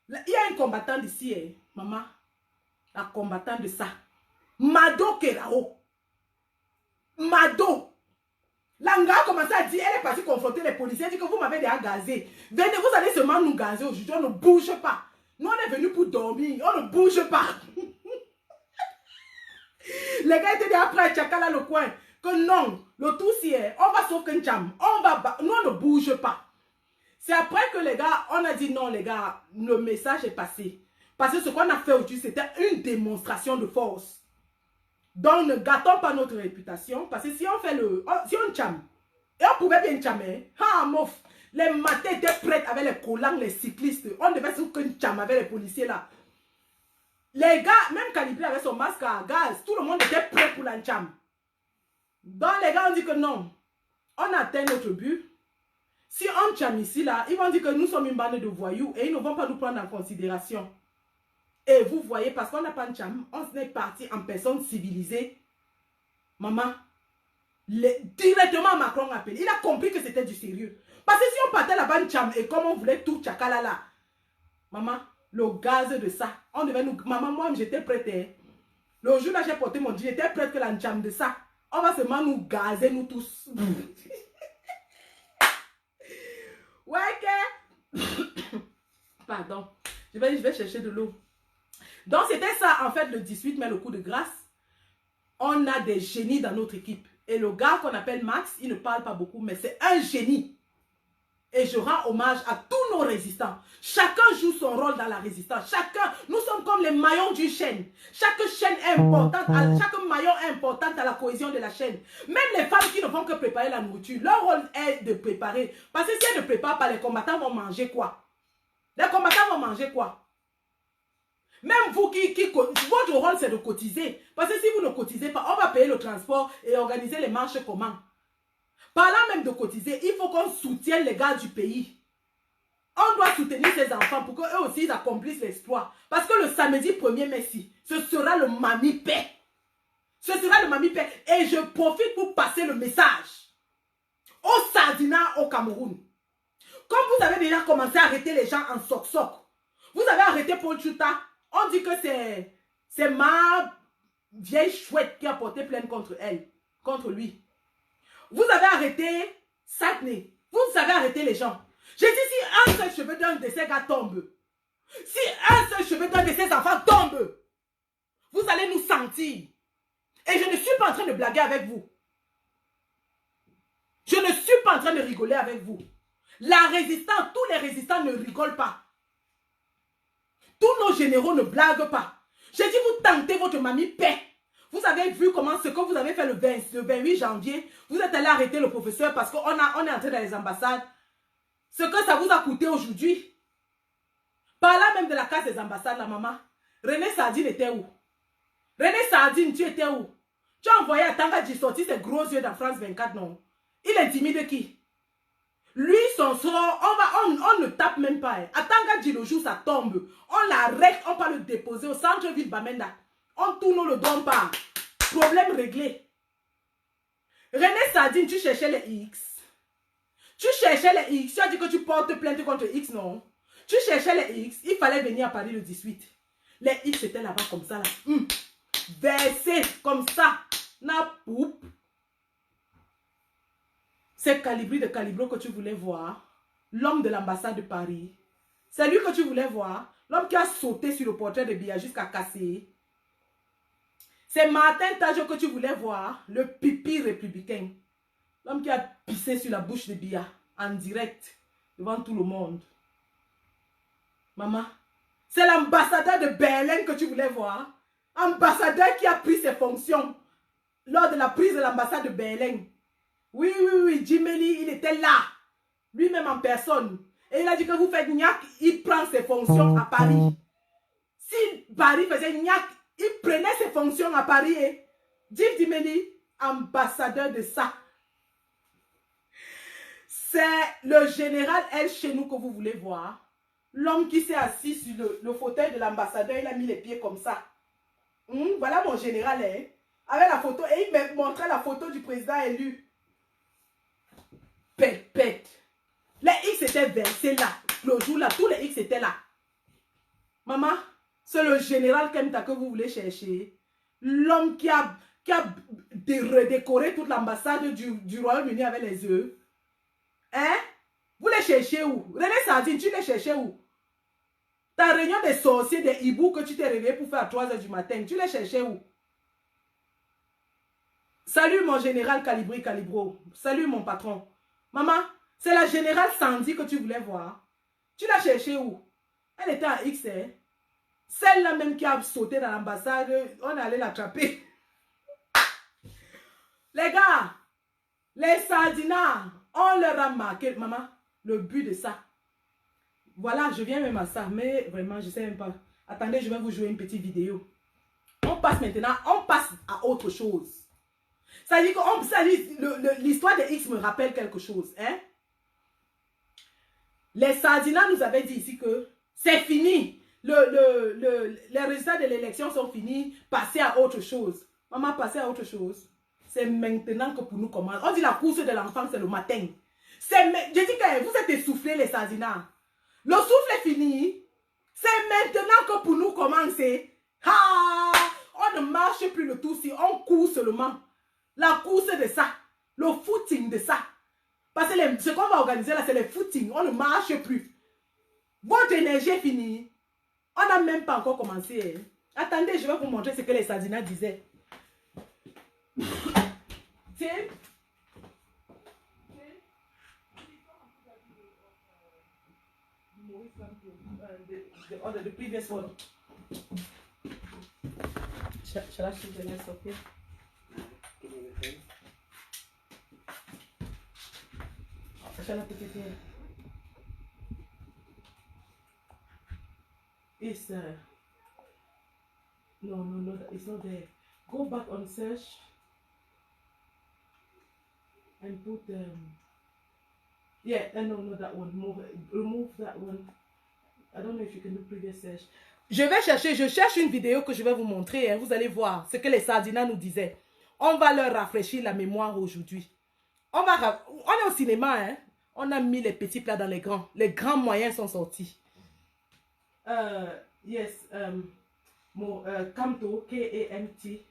Il y a un combattant d'ici, maman, la combattante de ça. Mado Kerao. Mado. L'anga a commencé à dire, elle est partie confronter les policiers, elle dit que vous m'avez déjà gazé. Venez, vous allez seulement nous gazer aujourd'hui, on ne bouge pas. Nous, on est venus pour dormir, on ne bouge pas. Les gars étaient déjà prêts à Tchakala le coin. Que non, le tout si est, on va sauver un jam. Nous, on ne bouge pas. C'est après que les gars, on a dit non, les gars, le message est passé. Parce que ce qu'on a fait aujourd'hui, c'était une démonstration de force. Donc, ne gâtons pas notre réputation. Parce que si on fait si on chame, et on pouvait bien chamer, les matins étaient prêts avec les collants, les cyclistes. On devait se chame avec les policiers là. Les gars, même calibré avec son masque à gaz, tout le monde était prêt pour l'encham. Donc les gars ont dit que non, on atteint notre but. Si on chame ici, là, ils vont dire que nous sommes une bande de voyous et ils ne vont pas nous prendre en considération. Et vous voyez, parce qu'on n'a pas de cham, on est parti en personne civilisée. Maman, directement Macron a appelé. Il a compris que c'était du sérieux. Parce que si on partait là-bas, cham, et comme on voulait tout tchakala là, maman, le gaz de ça, on devait nous... Maman, moi, j'étais prête. Hein. Le jour là, j'ai porté mon jean, j'étais prête que la cham de ça. On va seulement nous gazer, nous tous. Ouais, que... Pardon. Je vais chercher de l'eau. Donc, c'était ça, en fait, le 18 mai, le coup de grâce. On a des génies dans notre équipe. Et le gars qu'on appelle Max, il ne parle pas beaucoup, mais c'est un génie. Et je rends hommage à tous nos résistants. Chacun joue son rôle dans la résistance. Chacun, nous sommes comme les maillons d'une chaîne. Chaque chaîne est importante, chaque maillon est important à la cohésion de la chaîne. Même les femmes qui ne font que préparer la nourriture, leur rôle est de préparer. Parce que si elles ne préparent pas, les combattants vont manger quoi? Les combattants vont manger quoi? Même vous votre rôle c'est de cotiser. Parce que si vous ne cotisez pas, on va payer le transport et organiser les marches comment? Parlant même de cotiser, il faut qu'on soutienne les gars du pays. On doit soutenir ces enfants pour qu'eux aussi ils accomplissent l'exploit. Parce que le samedi 1er mai, ce sera le Mami Paix. Ce sera le Mami Paix. Et je profite pour passer le message au Sardina au Cameroun. Comme vous avez déjà commencé à arrêter les gens en soc-soc, vous avez arrêté Paul Chouta, on dit que c'est ma vieille chouette qui a porté plainte contre elle, contre lui. Vous avez arrêté Satney. Vous avez arrêté les gens. J'ai dit si un seul cheveu d'un de ces gars tombe, si un seul cheveu d'un de ces enfants tombe, vous allez nous sentir. Et je ne suis pas en train de blaguer avec vous. Je ne suis pas en train de rigoler avec vous. La résistance, tous les résistants ne rigolent pas. Tous nos généraux ne blaguent pas. J'ai dit vous tentez votre Mami Paix. Vous avez vu comment ce que vous avez fait le 28 janvier, vous êtes allé arrêter le professeur parce qu'on est entré dans les ambassades. Ce que ça vous a coûté aujourd'hui. Par là même de la case des ambassades, la maman. René Sardine était où? René Sardine, tu étais où? Tu as envoyé à Tangadji sortir ses gros yeux dans France 24, non? Il intimide qui? Lui, son sort, on ne tape même pas. Hein. À Tangadji, le jour ça tombe. On l'arrête, on va le déposer au centre-ville Bamenda. On tourne le don par. Problème réglé. René Sardine, tu cherchais les X. Tu cherchais les X. Tu as dit que tu portes plainte contre X, non? Tu cherchais les X. Il fallait venir à Paris le 18. Les X étaient là-bas comme ça. Là. Versés comme ça. Na poupe. C'est Calibri de Calibro que tu voulais voir. L'homme de l'ambassade de Paris. C'est lui que tu voulais voir. L'homme qui a sauté sur le portrait de Biya jusqu'à casser. C'est Martin Tajo que tu voulais voir. Le pipi républicain. L'homme qui a pissé sur la bouche de Biya. En direct. Devant tout le monde. Maman. C'est l'ambassadeur de Berlin que tu voulais voir. Ambassadeur qui a pris ses fonctions. Lors de la prise de l'ambassade de Berlin. Oui, Jimeli, il était là. Lui-même en personne. Et il a dit que vous faites gnac, il prend ses fonctions à Paris. Si Paris faisait gnac, il prenait ses fonctions à Paris. Jimeli, ambassadeur de ça. C'est le général El Chenou que vous voulez voir. L'homme qui s'est assis sur le fauteuil de l'ambassadeur, il a mis les pieds comme ça. Voilà mon général. Avec la photo, et il me montrait la photo du président élu. Pète. Les X étaient versés là. Le jour là, tous les X étaient là. Maman, c'est le général Kemta que vous voulez chercher. L'homme qui a redécoré toute l'ambassade du Royaume-Uni avec les œufs. Hein? Vous les cherchez où? René Sardine, tu les cherchais où? Ta réunion des sorciers, des hiboux que tu t'es réveillé pour faire à 3 h du matin, tu les cherchais où? Salut mon général Calibri Calibro. Salut mon patron. Maman, c'est la générale Sandy que tu voulais voir. Tu l'as cherchée où? Elle était à X. Hein? Celle-là même qui a sauté dans l'ambassade, on allait l'attraper. Les gars, les Sardinas, on leur a marqué. Maman, le but de ça. Voilà, je viens même à ça, mais vraiment, je ne sais même pas. Attendez, je vais vous jouer une petite vidéo. On passe maintenant, on passe à autre chose. Ça dit que l'histoire de X me rappelle quelque chose. Hein? Les Sardinats nous avaient dit ici que c'est fini. Les résultats de l'élection sont finis. Passez à autre chose. Maman, passez à autre chose. C'est maintenant que pour nous commence. On dit la course de l'enfant, c'est le matin. Je dis que vous êtes essoufflés, les Sardinats. Le souffle est fini. C'est maintenant que pour nous commencer. Ah, on ne marche plus le tout si on court seulement. La course de ça. Le footing de ça. Parce que ce qu'on va organiser là, c'est le footing. On ne marche plus. Votre énergie est finie. On n'a même pas encore commencé. Attendez, je vais vous montrer ce que les Sardinats disaient. Tiens. The previous one. Shall I shoot the next up here? Shall I put it here? It's no, it's not there. Go back on search and put yeah, no, that one. Remove that one. I don't know if you can do previous search. Je cherche une vidéo que je vais vous montrer. Hein. Vous allez voir ce que les Sardinats nous disaient. On va leur rafraîchir la mémoire aujourd'hui. On est au cinéma, hein. On a mis les petits plats dans les grands. Les grands moyens sont sortis. Yes, Kamto, K-A-M-T.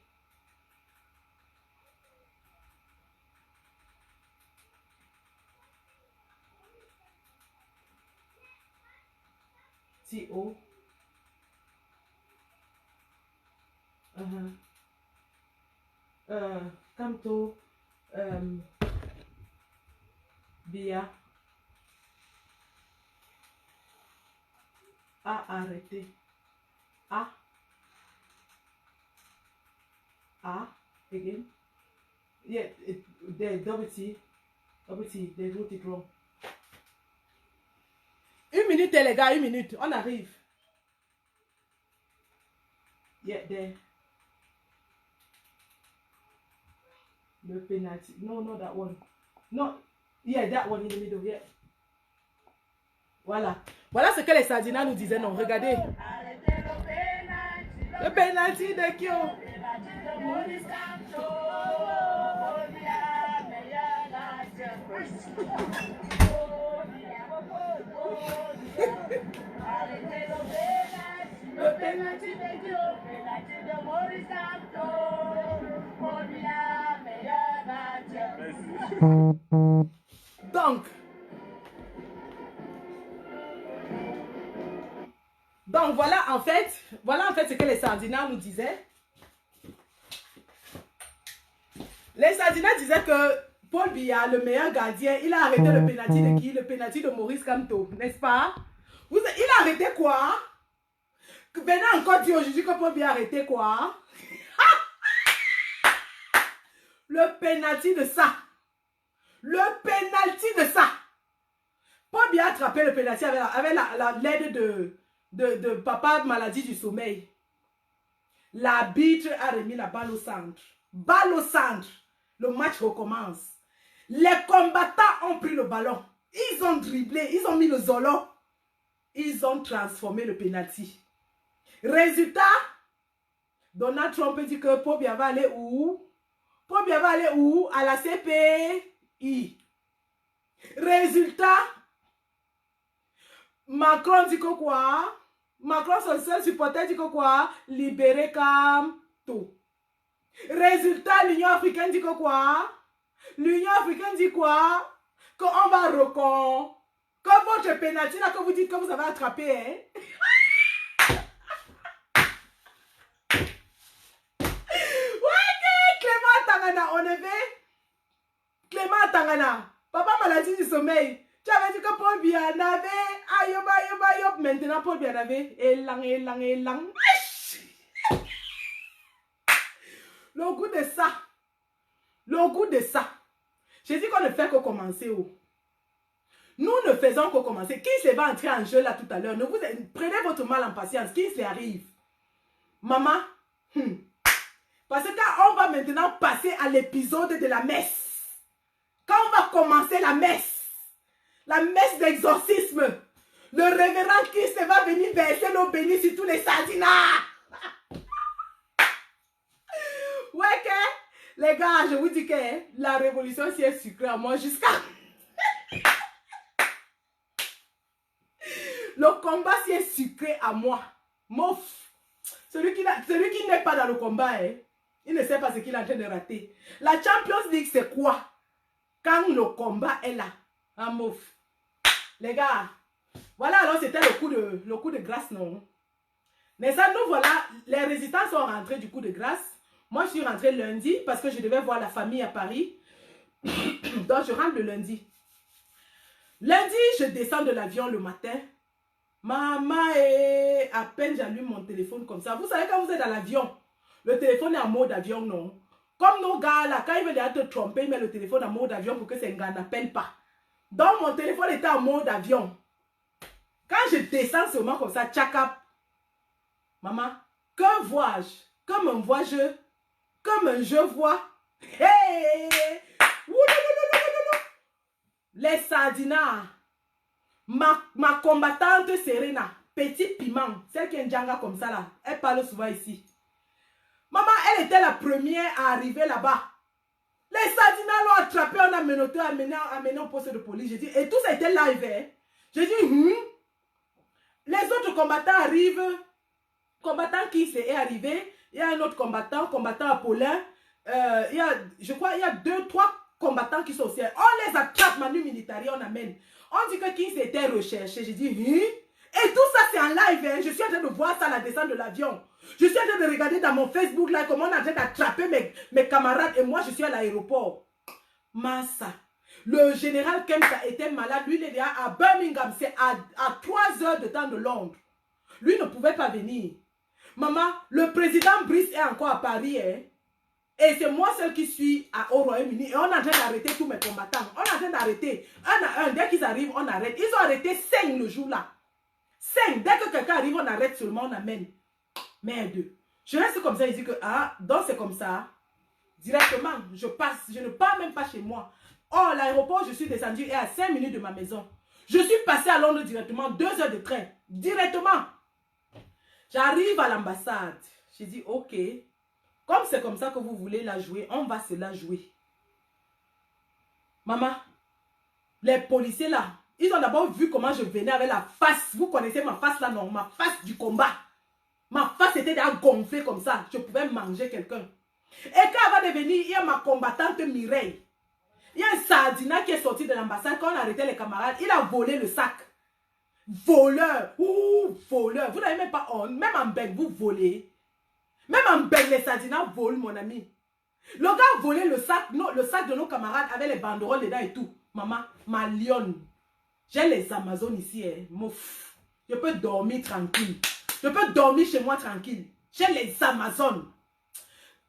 T-O. Kamto, Bia a arrêté. Again. Yeah, the double T, they wrote it wrong. Une minute, les gars, une minute. On arrive. Yeah, there. Le penalty. No, not that one. No, yeah, that one in the middle, yeah. Voilà. Voilà ce que les Sardinats nous disaient. Non, regardez. Le penalty de Kyo. Le penalty de Kyo. Donc voilà en fait ce que les Sardinats nous disaient. Les Sardinats disaient que Paul Biya, le meilleur gardien, il a arrêté le penalty de qui? Le penalty de Maurice Kamto, n'est-ce pas? Il a arrêté quoi? Venez encore dire aujourd'hui que Paul Biya a arrêté quoi? Le penalty de ça. Le penalty de ça. Paul Biya a attrapé le penalty avec l'aide de papa maladie du sommeil. L'arbitre a remis la balle au centre. Balle au centre. Le match recommence. Les combattants ont pris le ballon. Ils ont dribblé. Ils ont mis le zolo. Ils ont transformé le penalty. Résultat, Donald Trump dit que Paul Biya va aller où? Paul Biya va aller où? À la CPI. Résultat, Macron dit que quoi? Macron, son seul supporter, dit que quoi? Libérer Kamto. Résultat, l'Union africaine dit que quoi? L'Union africaine dit quoi? Qu'on va reconnaître. Que votre pénalty là que vous dites que vous avez attrapé, hein? Clément Tangana, on est fait? Clément Tangana, papa maladie du sommeil. Tu avais dit que Paul Biya avait. Ayob. Maintenant, Paul Biya avait. Élang. Le goût de ça. Le goût de ça. J'ai dit qu'on ne fait que commencer. Oh. Nous ne faisons que commencer. Qui se va entrer en jeu là tout à l'heure? Prenez votre mal en patience. Qui se arrive? Maman, parce que quand on va maintenant passer à l'épisode de la messe, quand on va commencer la messe d'exorcisme, le révérend Christ va venir verser l'eau bénie sur tous les sardinats. Ouais que, les gars, je vous dis que la révolution s'y est sucrée à moi jusqu'à... Le combat s'y est sucré à moi. Mouf. Celui qui n'est pas dans le combat, il ne sait pas ce qu'il est en train de rater. La Champions League, c'est quoi? Quand le combat est là. Ah, mouf. Les gars, voilà, alors c'était le coup de grâce, non? Mais ça, nous voilà, les résistants sont rentrés du coup de grâce. Moi, je suis rentrée lundi parce que je devais voir la famille à Paris. Donc, je rentre le lundi. Lundi, je descends de l'avion le matin. Maman, à peine j'allume mon téléphone comme ça. Vous savez, quand vous êtes dans l'avion, le téléphone est en mode avion, non? Comme nos gars là, quand ils veulent te tromper, ils mettent le téléphone en mode avion pour que ces gars n'appellent pas. Donc, mon téléphone était en mode avion. Quand je descends seulement comme ça, tchakap. Maman, que vois-je? Comme vois-je? Comme je vois. Hey! Les sardinats. Ma combattante Serena, petit piment, celle qui est Ndjanga comme ça là, elle parle souvent ici. Maman, elle était la première à arriver là-bas. Les sardinats l'ont attrapé, on a menotté, amené au poste de police. J'ai dit, et tout ça était live. Hein? J'ai dit, Les autres combattants arrivent. Combattant qui est arrivé, il y a un autre combattant Apollin. Je crois, il y a 2, 3 combattants qui sont aussi. On les attrape, Manu Militari, on amène. On dit que qui s'était recherché. J'ai dit, Et tout ça, c'est en live. Hein. Je suis en train de voir ça à la descente de l'avion. Je suis en train de regarder dans mon Facebook là comment on est en train d'attraper mes camarades et moi, je suis à l'aéroport. Massa. Le général Kempta était malade. Lui, il est à Birmingham. C'est à 3 heures de temps de Londres. Lui ne pouvait pas venir. Maman, le président Brice est encore à Paris. Hein? Et c'est moi seul qui suis au Royaume-Uni. Et on est en train d'arrêter tous mes combattants. On est en train d'arrêter. Un à un. Dès qu'ils arrivent, on arrête. Ils ont arrêté 5 le jour-là. 5. Dès que quelqu'un arrive, on arrête seulement, on amène. Merde. Je reste comme ça. Il dit que, donc c'est comme ça. Directement, je passe. Je ne pars même pas chez moi. Oh, l'aéroport, je suis descendu et à 5 minutes de ma maison. Je suis passé à Londres directement. 2 heures de train. Directement. J'arrive à l'ambassade. J'ai dit, ok. Comme c'est comme ça que vous voulez la jouer, on va se la jouer. Maman, les policiers là, ils ont d'abord vu comment je venais avec la face. Vous connaissez ma face là, non? Ma face du combat. Ma face était déjà gonflée comme ça. Je pouvais manger quelqu'un. Et quand elle va devenir, il y a ma combattante Mireille. Il y a un sardinat qui est sorti de l'ambassade. Quand on arrêtait les camarades, il a volé le sac. Voleur. Ouh, voleur. Vous n'avez même pas honte. Même en Beng, vous volez. Même en Beng, les sardinats volent, mon ami. Le gars a volé le sac de nos camarades avec les banderoles dedans et tout. Maman, ma lionne. J'ai les Amazones ici. Hein. Mouf. Je peux dormir tranquille. Je peux dormir chez moi tranquille. J'ai les Amazones.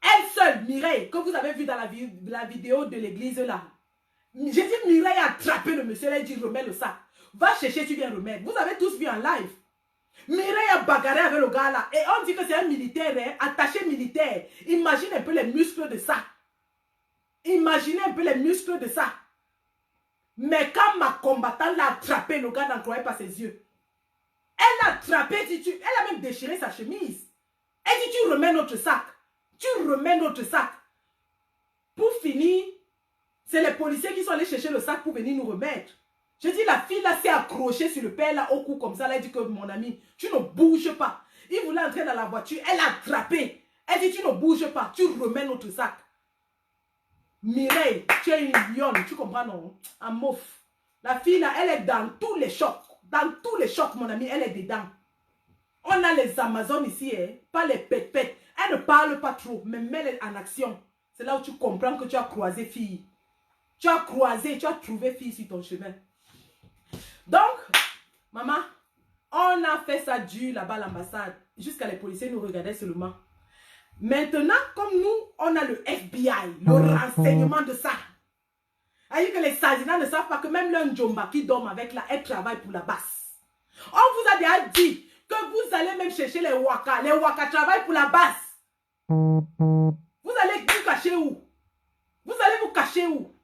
Elle seule, Mireille, que vous avez vu dans la vidéo de l'église là. J'ai dit, Mireille a attrapé le monsieur. Elle a dit, remets le sac. Va chercher, tu viens remettre. Vous avez tous vu en live. Mireille a bagarré avec le gars là. Et on dit que c'est un militaire, hein, attaché militaire. Imaginez un peu les muscles de ça. Imaginez un peu les muscles de ça. Mais quand ma combattante l'a attrapé, le gars n'en croyait pas ses yeux. Elle l'a attrapé, elle a même déchiré sa chemise. Elle dit, tu remets notre sac. Tu remets notre sac. Pour finir, c'est les policiers qui sont allés chercher le sac pour venir nous remettre. Je dis, la fille là s'est accrochée sur le père là au cou comme ça. Elle dit que mon ami, tu ne bouges pas. Il voulait entrer dans la voiture. Elle l'a attrapé. Elle dit, tu ne bouges pas. Tu remets notre sac. Mireille, tu es une lionne. Tu comprends, non? En mouf. La fille là, elle est dans tous les chocs. Dans tous les chocs, mon ami, elle est dedans. On a les Amazones ici, hein, pas les pètes-pètes. Elle ne parle pas trop, mais mets-les en action. C'est là où tu comprends que tu as croisé fille. Tu as croisé, tu as trouvé fille sur ton chemin. Donc, maman, on a fait ça dur là-bas à l'ambassade. Jusqu'à les policiers nous regardaient seulement. Maintenant, comme nous, on a le FBI, le renseignement de ça. que les Sardinats ne savent pas que même leur Njomba qui dorment avec là, elle travaille pour la basse. On vous a déjà dit que vous allez même chercher les Waka. Les Waka travaillent pour la basse. Vous allez vous cacher où? Vous allez vous cacher où?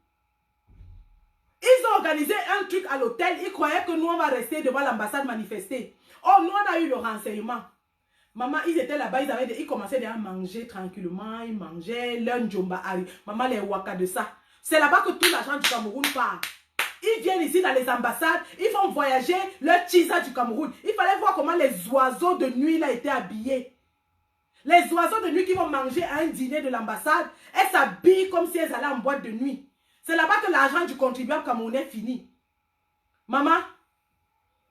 Ils ont organisé un truc à l'hôtel. Ils croyaient que nous, on va rester devant l'ambassade manifester. Oh, nous, on a eu le renseignement. Maman, ils étaient là-bas, ils commençaient déjà à manger tranquillement. Ils mangeaient, leur Njomba arrive. Maman, les Waka de ça. C'est là-bas que tout l'argent du Cameroun part. Ils viennent ici dans les ambassades, ils font voyager leur tisa du Cameroun. Il fallait voir comment les oiseaux de nuit là étaient habillés. Les oiseaux de nuit qui vont manger à un dîner de l'ambassade, elles s'habillent comme si elles allaient en boîte de nuit. C'est là-bas que l'argent du contribuable camerounais finit. Maman,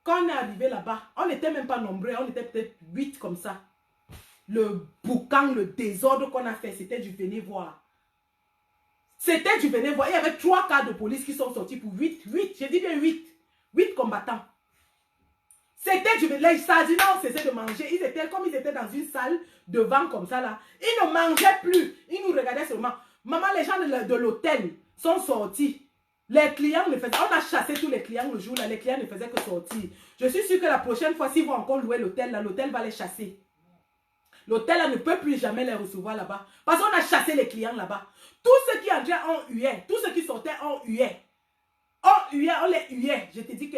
quand on est arrivé là-bas, on n'était même pas nombreux, on était peut-être 8 comme ça. Le boucan, le désordre qu'on a fait, c'était du venez voir. C'était du venez voir. Il y avait 3 cas de police qui sont sortis pour 8, je dis bien 8 combattants. C'était du venez. Les Sardinats ont cessé de manger. Ils étaient comme ils étaient dans une salle devant comme ça là. Ils ne mangeaient plus. Ils nous regardaient seulement. Maman, les gens de l'hôtel sont sortis. Les clients ne faisaient... On a chassé tous les clients le jour là. Les clients ne faisaient que sortir. Je suis sûre que la prochaine fois, s'ils vont encore louer l'hôtel là, l'hôtel va les chasser. L'hôtel ne peut plus jamais les recevoir là-bas. Parce qu'on a chassé les clients là-bas. Tous ceux qui entraient, on huait. Tous ceux qui sortaient, on huait. On les huait. Je te dis que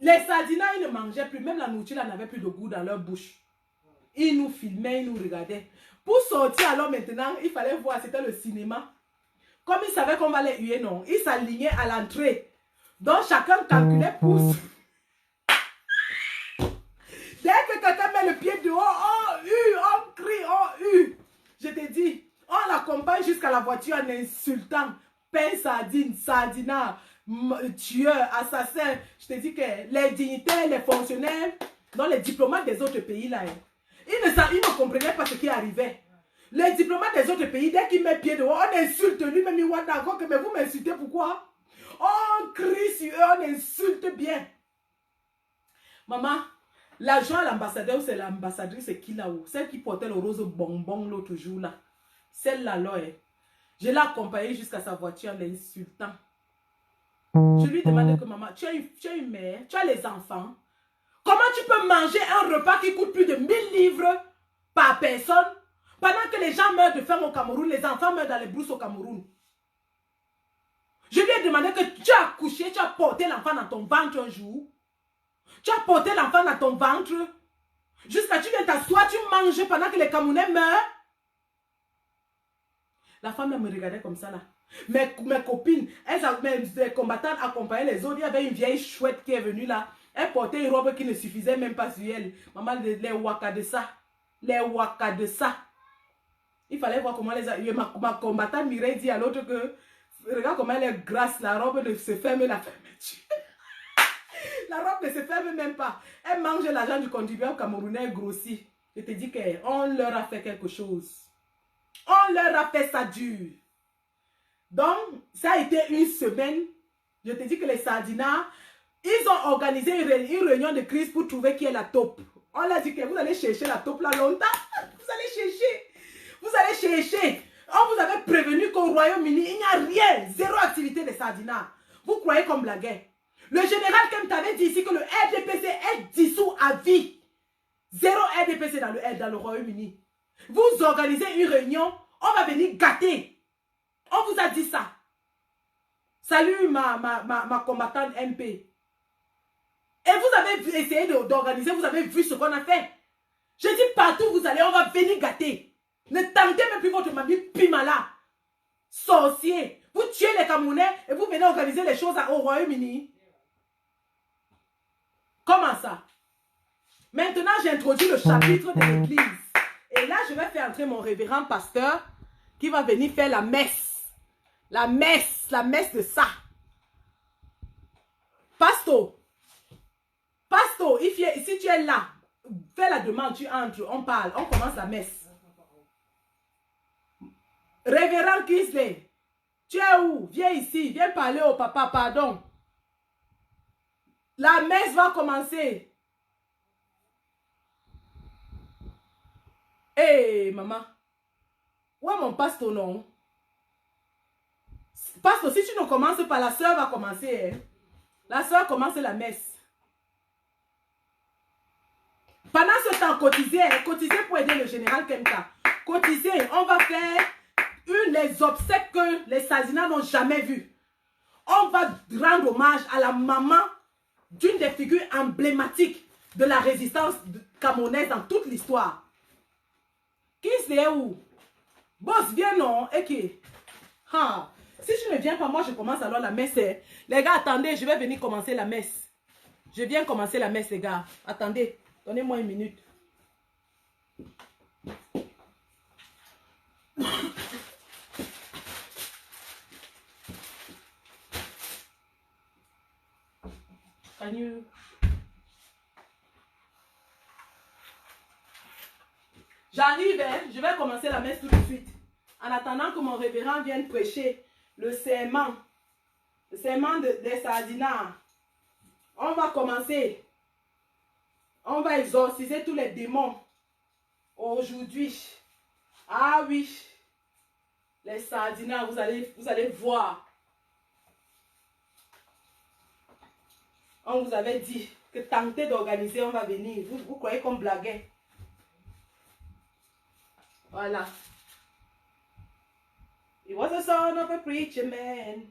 les Sardinats, ils ne mangeaient plus. Même la nourriture n'avait plus de goût dans leur bouche. Ils nous filmaient, ils nous regardaient. Pour sortir alors maintenant, il fallait voir, c'était le cinéma. Comme ils savaient qu'on va les huer, non. Ils s'alignaient à l'entrée. Donc chacun calculait pouce. Dès que quelqu'un met le pied dehors, on crie, on hue. Je te dis, on l'accompagne jusqu'à la voiture en insultant. Pain, sardine, sardinat, tueur, assassin. Je te dis que les dignitaires, les fonctionnaires, dans les diplomates des autres pays là, ils ne comprenaient pas ce qui arrivait. Les diplomates des autres pays, dès qu'ils mettent pied dehors, on insulte lui-même, mais vous m'insultez pourquoi? On crie sur eux, on insulte bien. Maman, l'agent à l'ambassadeur, c'est l'ambassadrice, c'est qui là-haut? Celle qui portait le rose bonbon l'autre jour là. Celle-là, là, je l'ai accompagnée jusqu'à sa voiture en l'insultant. Je lui demandais que maman, tu as une mère, tu as les enfants. Comment tu peux manger un repas qui coûte plus de 1000 livres par personne pendant que les gens meurent de faim au Cameroun, les enfants meurent dans les brousses au Cameroun? Je lui ai demandé que tu as accouché, tu as porté l'enfant dans ton ventre un jour. Tu as porté l'enfant dans ton ventre. Jusqu'à tu viens t'asseoir, tu manges pendant que les Camerounais meurent. La femme elle me regardait comme ça là. Mes copines, mes combattantes accompagnaient les autres. Il y avait une vieille chouette qui est venue là. Elle portait une robe qui ne suffisait même pas sur elle. Maman, les Waka de ça. Les Waka de ça. Il fallait voir comment les... Ma combattante Mireille dit à l'autre que... Regarde comment elle est grasse. La robe ne se ferme, la ferme. La robe ne se ferme même pas. Elle mange l'argent du contribuable camerounais grossi. Je te dis qu'on leur a fait quelque chose. On leur a fait ça dur. Donc, ça a été une semaine. Je te dis que les Sardinats, ils ont organisé une réunion de crise pour trouver qui est la taupe. On leur a dit que vous allez chercher la taupe là longtemps. Vous allez chercher. Vous allez chercher. On vous avait prévenu qu'au Royaume-Uni, il n'y a rien. Zéro activité des Sardinats. Vous croyez comme la guerre. Le général Kem t'avait dit ici que le RDPC est dissous à vie. Zéro RDPC dans le Royaume-Uni. Vous organisez une réunion, on va venir gâter. On vous a dit ça. Salut ma combattante MP. Et vous avez essayé d'organiser, vous avez vu ce qu'on a fait. Je dis partout où vous allez, on va venir gâter. Ne tentez même plus votre mamie Pimala. Sorcier. Vous tuez les Camerounais et vous venez organiser les choses au Royaume-Uni. Comment ça? Maintenant, j'introduis le chapitre de l'église. Et là, je vais faire entrer mon révérend pasteur qui va venir faire la messe. La messe de ça. Pasteur, si tu es là, fais la demande, tu entres, on parle, on commence la messe. Révérend Kisley, tu es où? Viens ici, viens parler au papa, pardon. La messe va commencer. Hé, maman. Où est mon pasteur, non? Pasteur, si tu ne commences pas, la soeur va commencer. Hein. La soeur commence la messe. Pendant ce temps, cotisez. Hein, cotisez pour aider le général Kemta. Cotisez. On va faire les obsèques que les Sardinats n'ont jamais vues. On va rendre hommage à la maman d'une des figures emblématiques de la résistance camerounaise dans toute l'histoire. Qui c'est où? Boss, viens non? Ok. Ah. Si tu ne viens pas, moi je commence alors la messe. Les gars, attendez, je vais venir commencer la messe. Je viens commencer la messe, les gars. Attendez, donnez-moi une minute. J'arrive, hein? Je vais commencer la messe tout de suite. En attendant que mon révérend vienne prêcher le serment des Sardinats. On va commencer. On va exorciser tous les démons. Aujourd'hui. Ah oui. Les Sardinats, vous allez voir. On vous avait dit que tenter d'organiser, on va venir. Vous croyez qu'on blaguait? Voilà. He was the son of a preacher man.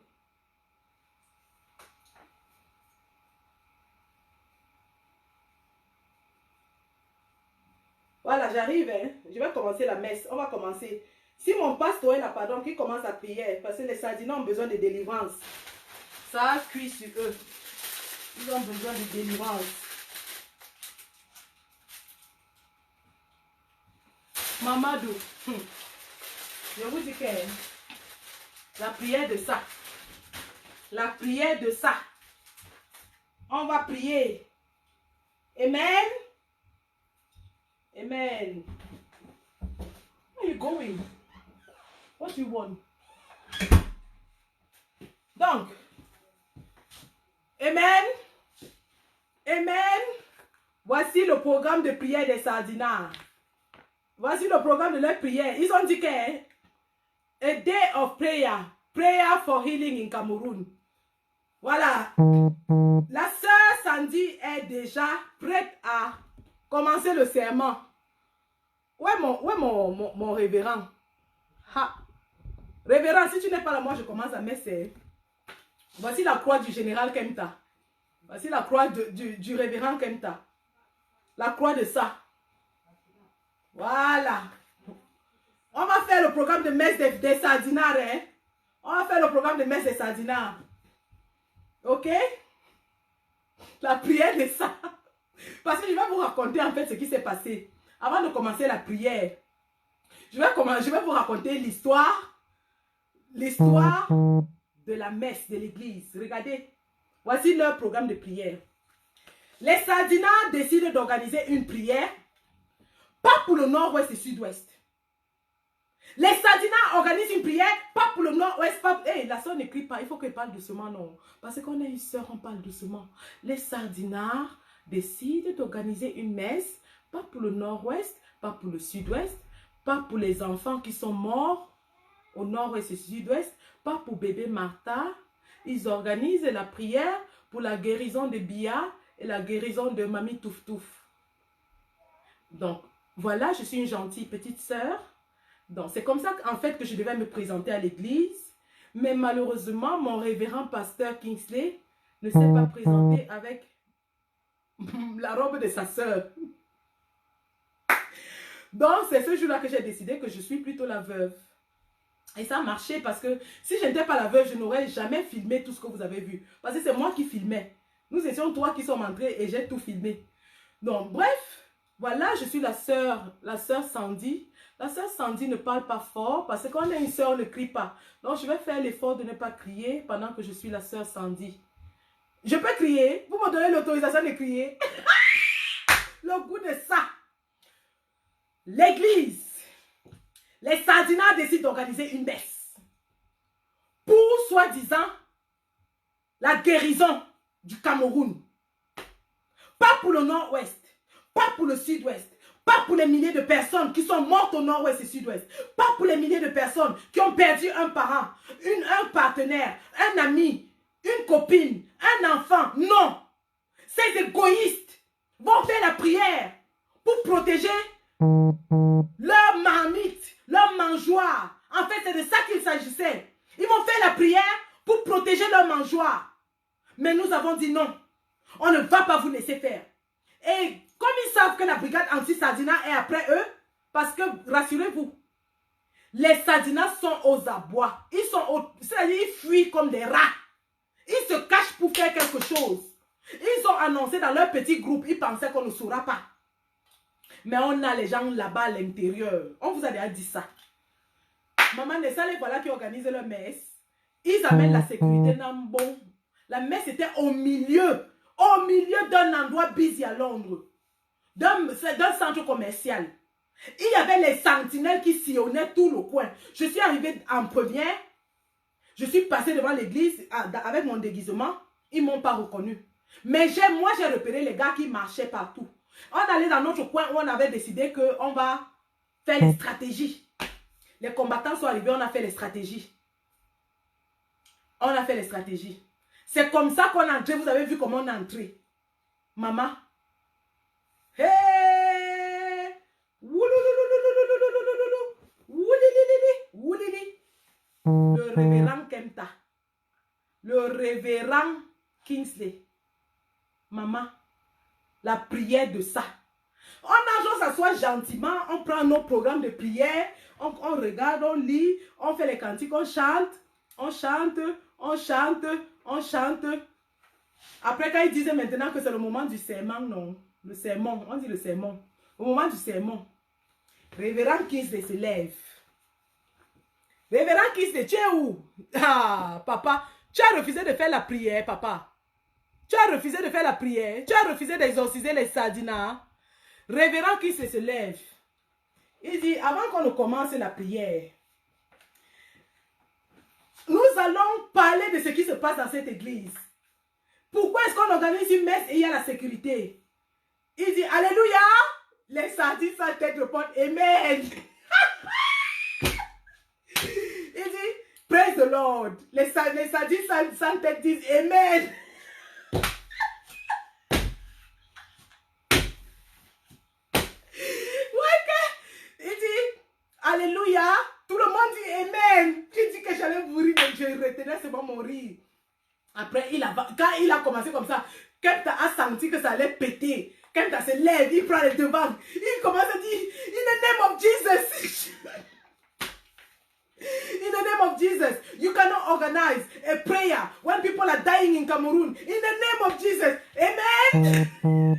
Voilà, j'arrive. Hein? Je vais commencer la messe. On va commencer. Si mon pasteur est là, pardon, qui commence à prier, parce que les Sardinats ont besoin de délivrance. Ça a cuit sur eux. Ils ont besoin de délivrance. Mamadou, je vous dis que la prière de ça, on va prier. Amen. Amen. Where are you going? What do you want? Donc, Amen. Amen. Voici le programme de prière des Sardinats. Voici le programme de leur prière. Ils ont dit que a day of prayer. Prayer for healing in Cameroun. Voilà. La sœur Sandy est déjà prête à commencer le serment. Où est mon révérend? Ha. Révérend, si tu n'es pas là, moi je commence à messer. Voici la croix du général Kemta. Voici la croix du révérend Kemta. La croix de ça. Voilà. On va faire le programme de messe des Sardinats. Hein? On va faire le programme de messe des Sardinats. Ok? La prière de ça. Parce que je vais vous raconter en fait ce qui s'est passé. Avant de commencer la prière, je vais vous raconter l'histoire de la messe de l'église. Regardez, voici leur programme de prière. Les Sardinats décident d'organiser une prière, pas pour le nord-ouest et sud-ouest. Les Sardinats organisent une prière, pas pour le nord-ouest. Hey, la soeur n'écrit pas, il faut qu'elle parle doucement, non. Parce qu'on est une soeur, on parle doucement. Les Sardinats décident d'organiser une messe, pas pour le nord-ouest, pas pour le sud-ouest, pas pour les enfants qui sont morts au nord-ouest et sud-ouest, pas pour bébé Martha. Ils organisent la prière pour la guérison de Bia et la guérison de Mamie Touf Touf. Donc, voilà, je suis une gentille petite sœur. Donc, c'est comme ça en fait que je devais me présenter à l'église. Mais malheureusement, mon révérend pasteur Kingsley ne s'est pas présenté avec la robe de sa sœur. Donc, c'est ce jour-là que j'ai décidé que je suis plutôt la veuve. Et ça a marché parce que si je n'étais pas la veuve, je n'aurais jamais filmé tout ce que vous avez vu. Parce que c'est moi qui filmais. Nous étions trois qui sommes entrés et j'ai tout filmé. Donc, bref, voilà, je suis la sœur Sandy. La sœur Sandy ne parle pas fort parce que quand on est une sœur, on ne crie pas. Donc, je vais faire l'effort de ne pas crier pendant que je suis la sœur Sandy. Je peux crier? Vous me donnez l'autorisation de crier? Le goût de ça. L'église, les Sardinats décident d'organiser une messe pour, soi-disant, la guérison du Cameroun. Pas pour le nord-ouest, pas pour le sud-ouest, Pas pour les milliers de personnes qui sont mortes au nord-ouest et sud-ouest. Pas pour les milliers de personnes qui ont perdu un parent, un partenaire, un ami, une copine, un enfant. Non. Ces égoïstes vont faire la prière pour protéger leur marmite, leur mangeoire. En fait, c'est de ça qu'il s'agissait. Ils vont faire la prière pour protéger leur mangeoire. Mais nous avons dit non. On ne va pas vous laisser faire. Et comme ils savent que la brigade anti-Sardina est après eux, parce que, rassurez-vous, les Sardinas sont aux abois. C'est-à-dire, ils fuient comme des rats. Ils se cachent pour faire quelque chose. Ils ont annoncé dans leur petit groupe, ils pensaient qu'on ne saura pas. Mais on a les gens là-bas à l'intérieur. On vous a déjà dit ça. Maman Nessa, les voilà qui organisent leur messe. Ils amènent la sécurité dans bon. La messe était au milieu d'un endroit busy à Londres. D'un centre commercial. Il y avait les sentinelles qui sillonnaient tout le coin. Je suis arrivée en première. Je suis passée devant l'église avec mon déguisement. Ils ne m'ont pas reconnu. Mais moi, j'ai repéré les gars qui marchaient partout. On allait dans notre coin où on avait décidé qu'on va faire les stratégies. Les combattants sont arrivés, on a fait les stratégies. On a fait les stratégies. C'est comme ça qu'on est entré. Vous avez vu comment on est entré. Maman. Hey! Le révérend Kemta. Le révérend Kingsley. Maman. La prière de ça. On s'assoit gentiment, on prend nos programmes de prière, on regarde, on lit, on fait les cantiques, on chante, on chante, on chante, on chante. Après, quand ils disaient maintenant que c'est le moment du sermon, non, le sermon, on dit le sermon. Au moment du sermon, révérend Kingsley se lève. Révérend Kingsley, tu es où? Ah, papa, tu as refusé de faire la prière, papa. Tu as refusé de faire la prière. Tu as refusé d'exorciser les Sardinas. Révérend qui se lève. Il dit, avant qu'on ne commence la prière, nous allons parler de ce qui se passe dans cette église. Pourquoi est-ce qu'on organise une messe et il y a la sécurité? Il dit, alléluia. Les Sardines sans tête répondent, amen. Il dit, praise the Lord. Les Sardines sans tête disent, amen. Alléluia. Tout le monde dit amen. Tu dis que j'allais vous rire, mais je retenais seulement mon rire. Après, quand il a commencé comme ça, Kemta a senti que ça allait péter. Kemta se lève, il prend les devants. Il commence à dire, in the name of Jesus. In the name of Jesus, you cannot organize a prayer when people are dying in Cameroon. In the name of Jesus. Amen.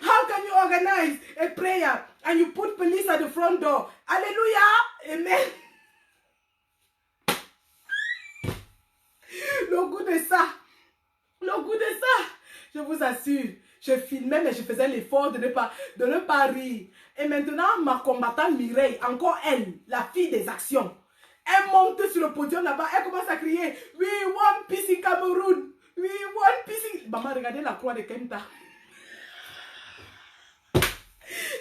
How can you organize a prayer and you put police at the front door? Alléluia. Amen. Le goût de ça. Le goût de ça. Je vous assure. Je filmais, mais je faisais l'effort de ne pas rire. Et maintenant, ma combattante Mireille, encore elle, la fille des actions, elle monte sur le podium là-bas, elle commence à crier, we want peace in Cameroon. We want peace in... Maman, regardez la croix de Kemta.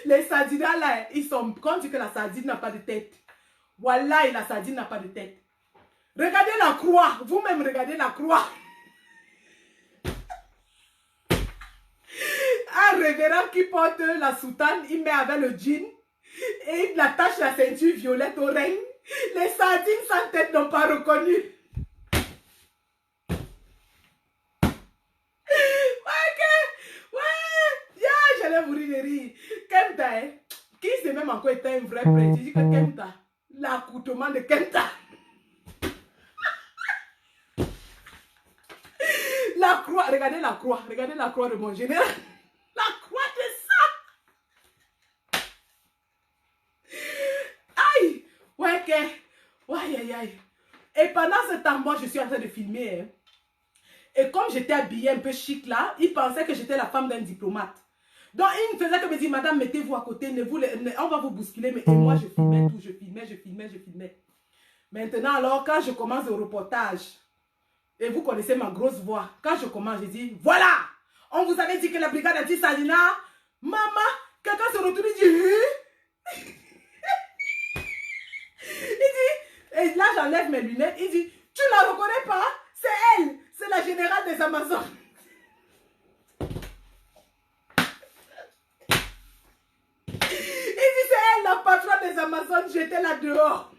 Les Sardinas là, ils sont... Quand on dit que la sardine n'a pas de tête, voilà, et la sardine n'a pas de tête. Regardez la croix, vous-même regardez la croix. Un révérend qui porte la soutane, il met avec le jean et il attache la ceinture violette au règne. Les sardines sans tête n'ont pas reconnu. J'allais vous rire de rire. Kemta, qui s'est même encore été un vrai prêtre. Je dis que Kemta, l'accoutrement de Kemta. La croix, regardez la croix de mon général. La croix de ça. Aïe, ouais, que, aïe, aïe. Et pendant ce temps, moi, je suis en train de filmer. Hein. Et comme j'étais habillée un peu chic là, ils pensaient que j'étais la femme d'un diplomate. Donc, il me faisait que me dire, madame, mettez-vous à côté, on va vous bousculer. Mais et moi, je filmais tout, je filmais. Maintenant, alors, quand je commence le reportage, et vous connaissez ma grosse voix, quand je commence, je dis, voilà, On vous avait dit que la brigade anti-Sadina, maman, quelqu'un se retourne et dit, il dit, et là j'enlève mes lunettes, il dit, tu la reconnais pas? C'est elle, c'est la générale des Amazones. Il dit, c'est elle, la patronne des Amazones, j'étais là dehors.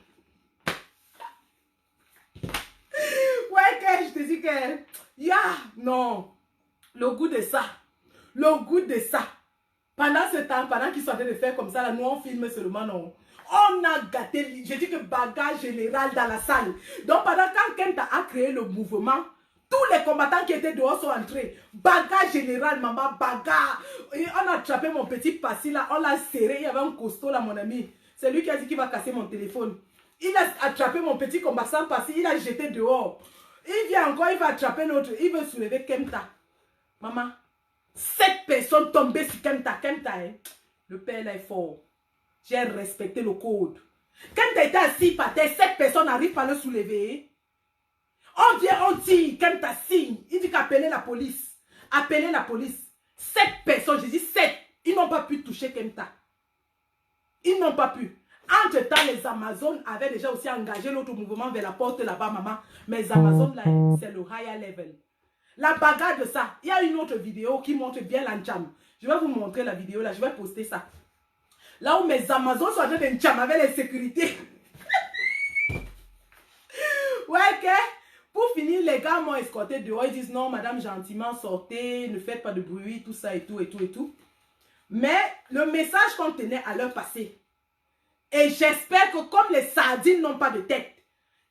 Ouais, que je te dis que, non, le goût de ça, pendant ce temps, pendant qu'ils sont en train de faire comme ça, là, nous on filme seulement, non. On a gâté, je dis que bagarre générale dans la salle. Donc pendant quand Kenta a créé le mouvement, tous les combattants qui étaient dehors sont entrés. Bagarre générale, maman, bagarre. Et on a attrapé mon petit Passy là, on l'a serré, il y avait un costaud là, mon ami. C'est lui qui a dit qu'il va casser mon téléphone. Il a attrapé mon petit combattant Passy, il a jeté dehors. Il vient encore, il va attraper l'autre, il veut soulever Kenta. Maman, 7 personnes tombées sur Kenta. Kenta, hein? Le père là est fort. J'ai respecté le code. Quand tu étais assis par terre, 7 personnes n'arrivent pas à le soulever. On vient, on tire, quand tu signe. Il dit qu'appeler la police. Appelez la police. 7 personnes, j'ai dit 7. Ils n'ont pas pu toucher Kenta. Ils n'ont pas pu. Entre-temps, les Amazones avaient déjà aussi engagé l'autre mouvement vers la porte là-bas, maman. Mais les Amazones, là, c'est le higher level. La bagarre de ça. Il y a une autre vidéo qui montre bien l'encham. Je vais vous montrer la vidéo là. Je vais poster ça. Là où mes Amazones sont en train d'encham avec les sécurités. Ouais, ok. Pour finir, les gars m'ont escorté dehors. Ils disent non, madame, gentiment, sortez, ne faites pas de bruit, tout ça et tout et tout et tout. Mais le message qu'on tenait à leur passer. Et j'espère que comme les sardines n'ont pas de tête,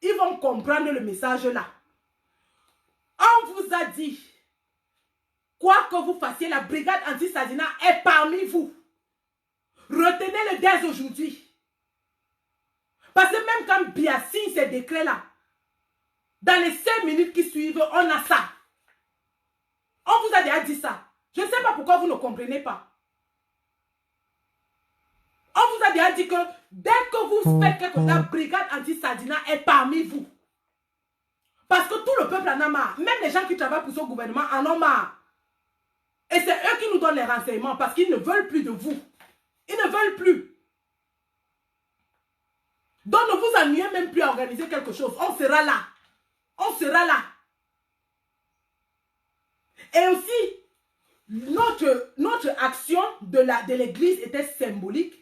ils vont comprendre le message là. On vous a dit, quoi que vous fassiez, la brigade anti-Sardina est parmi vous. Retenez-le dès aujourd'hui. Parce que même quand Bia signe ces décrets-là, dans les 5 minutes qui suivent, on a ça. On vous a déjà dit ça. Je ne sais pas pourquoi vous ne comprenez pas. On vous a déjà dit que dès que vous faites quelque chose, la brigade anti-Sardina est parmi vous. Parce que tout le peuple en a marre. Même les gens qui travaillent pour ce gouvernement en ont marre. Et c'est eux qui nous donnent les renseignements parce qu'ils ne veulent plus de vous. Ils ne veulent plus. Donc ne vous ennuyez même plus à organiser quelque chose. On sera là. On sera là. Et aussi, notre action de l'église était symbolique.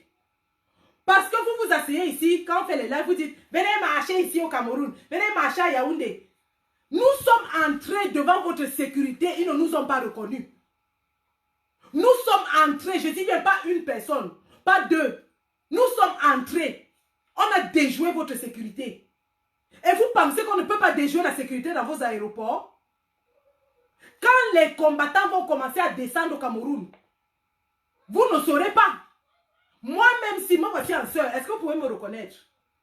Parce que vous vous asseyez ici, quand on fait les lives, vous dites, venez marcher ici au Cameroun, venez marcher à Yaoundé. Nous sommes entrés devant votre sécurité, ils ne nous ont pas reconnus. Nous sommes entrés, je dis bien pas une personne, pas deux. Nous sommes entrés. On a déjoué votre sécurité. Et vous pensez qu'on ne peut pas déjouer la sécurité dans vos aéroports? Quand les combattants vont commencer à descendre au Cameroun, vous ne saurez pas. Moi-même, si moi voici en soeur, est-ce que vous pouvez me reconnaître?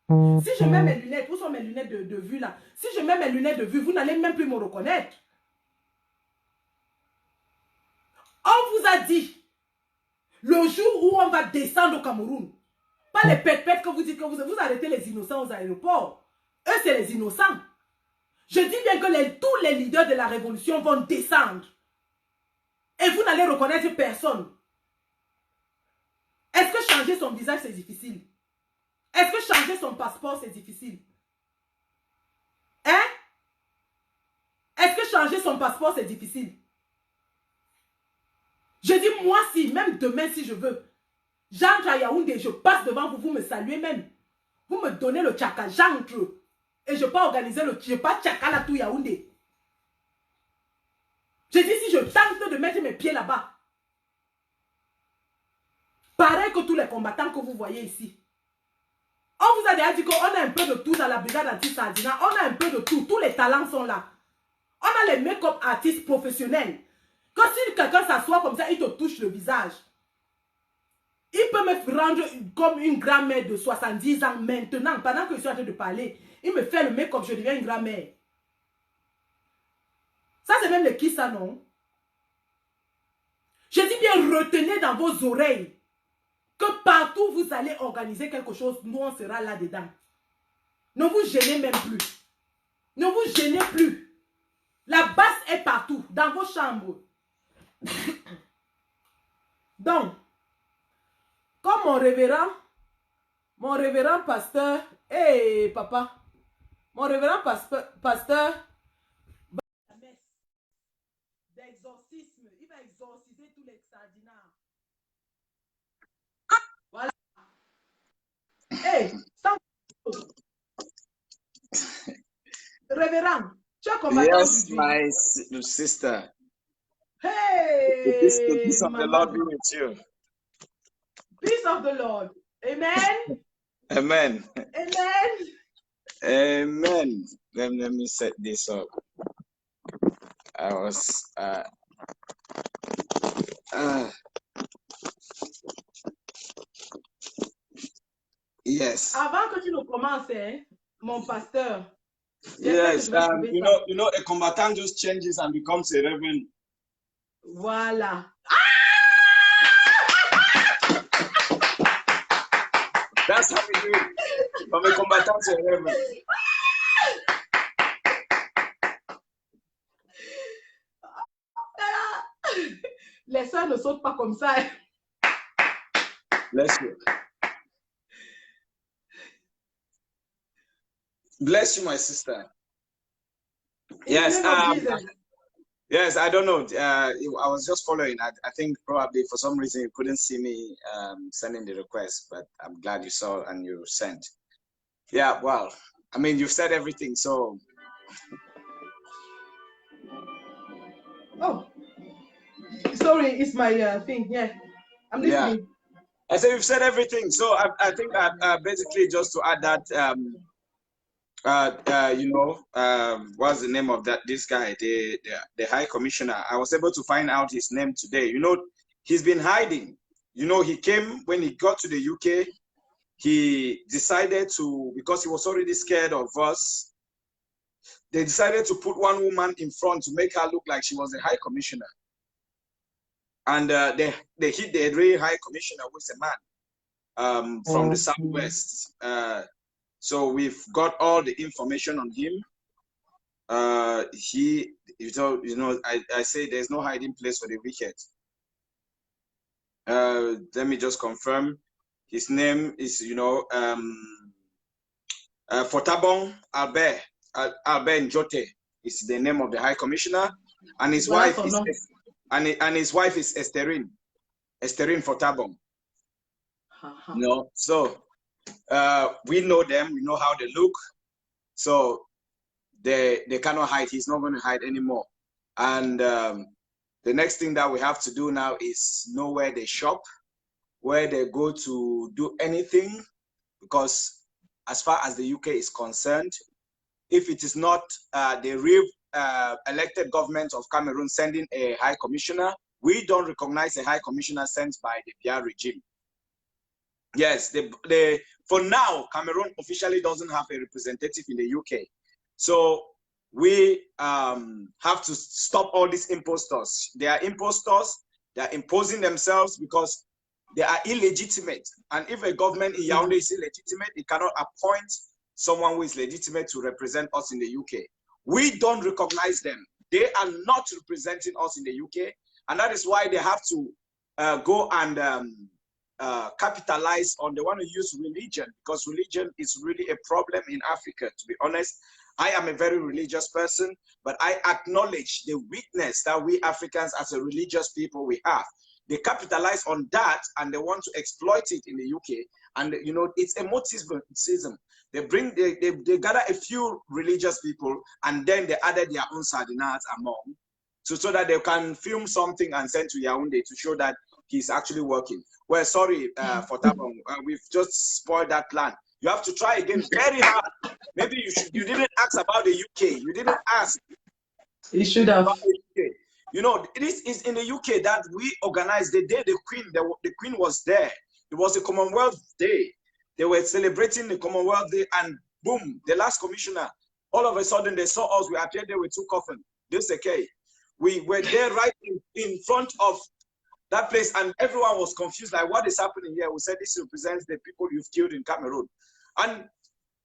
Si je mets mes lunettes, où sont mes lunettes de vue là? Si je mets mes lunettes de vue, vous n'allez même plus me reconnaître. On vous a dit, le jour où on va descendre au Cameroun, pas les pètes-pètes que vous dites que vous arrêtez les innocents aux aéroports. Eux, c'est les innocents. Je dis bien que tous les leaders de la révolution vont descendre. Et vous n'allez reconnaître personne. Est-ce que changer son visage, c'est difficile? Est-ce que changer son passeport, c'est difficile? Hein? Est-ce que changer son passeport, c'est difficile? Je dis, moi, si, même demain, si je veux, j'entre à Yaoundé, je passe devant vous, vous me saluez même. Vous me donnez le tchaka, j'entre. Et je peux organiser le tchaka là tout Yaoundé. Je dis, si je tente de mettre mes pieds là-bas, pareil que tous les combattants que vous voyez ici. On vous a déjà dit qu'on a un peu de tout dans la brigade anti-Sardina. On a un peu de tout. Tous les talents sont là. On a les make-up artistes professionnels. Que si quelqu'un s'assoit comme ça, il te touche le visage. Il peut me rendre comme une grand-mère de 70 ans maintenant. Pendant que je suis en train de parler, il me fait le make-up, je deviens une grand-mère. Ça, c'est même le qui ça, non? Je dis bien, retenez dans vos oreilles que partout vous allez organiser quelque chose, nous on sera là-dedans. Ne vous gênez même plus. Ne vous gênez plus. La basse est partout, dans vos chambres. Donc, comme mon révérend pasteur, papa, mon révérend pasteur, la messe d'exorcisme, il va exorciser tous les sardinards. Voilà. Stop. Révérend, tu as combattu Yes, aujourd'hui. my sister. Hey, the peace of the Lord be with you. Peace of the Lord. Amen. Amen. Amen. Amen. Let me set this up. I was yes. Avant que tu ne commences, hein, mon pasteur. Yes, you know, a combatant just changes and becomes a reverend. Voilà. That's how we do it. From a combatant to a reverend. Les soeurs ne sautent pas comme ça. Bless you. Bless you, my sister. Yes. Yes, I don't know. I was just following. I think probably for some reason you couldn't see me sending the request, but I'm glad you saw and you sent. Yeah, well, I mean, you've said everything, so. Oh, sorry, it's my thing. Yeah, I'm listening. Yeah. I said you've said everything, so I think basically just to add that, you know, what's the name of this guy, the High Commissioner? I was able to find out his name today. You know, he's been hiding. You know, he came when he got to the UK. He decided to, because he was already scared of us, they decided to put one woman in front to make her look like she was a High Commissioner. And they hit the real High Commissioner, who is a man from the Southwest. So we've got all the information on him. You know, I say there's no hiding place for the wicked. Let me just confirm. His name is, you know, Fortabon Albert Njote is the name of the High Commissioner, and his wife is his wife is Estherine Fortabon. You know, so we know them. We know how they look. So they cannot hide. He's not going to hide anymore. And the next thing that we have to do now is know where they shop, where they go to do anything, because as far as the UK is concerned, if it is not the real elected government of Cameroon sending a High Commissioner, we don't recognize a High Commissioner sent by the Biya regime. Yes, for now, Cameroon officially doesn't have a representative in the UK. So we have to stop all these impostors. They are impostors. They are imposing themselves because they are illegitimate. And if a government in Yaoundé is illegitimate, it cannot appoint someone who is legitimate to represent us in the UK. We don't recognize them. They are not representing us in the UK. And that is why they have to go and capitalize on, they want to use religion, because religion is really a problem in Africa, to be honest. I am a very religious person, but I acknowledge the weakness that we Africans as a religious people we have. They capitalize on that and they want to exploit it in the UK. And you know, it's a motism. They gather a few religious people and then they added their own sardinats among, so that they can film something and send to Yaoundé to show that he's actually working. Well, sorry, for Tabong, we've just spoiled that plan. You have to try again very hard. Maybe you didn't ask about the UK. You didn't ask. You should have. You know, this is in the UK that we organized the day the Queen was there. It was a Commonwealth Day. They were celebrating the Commonwealth Day, and boom, the last commissioner, all of a sudden they saw us. We appeared there with two coffins. This okay. We were there right in front of that place, and everyone was confused, like, what is happening here? We said this represents the people you've killed in Cameroon. And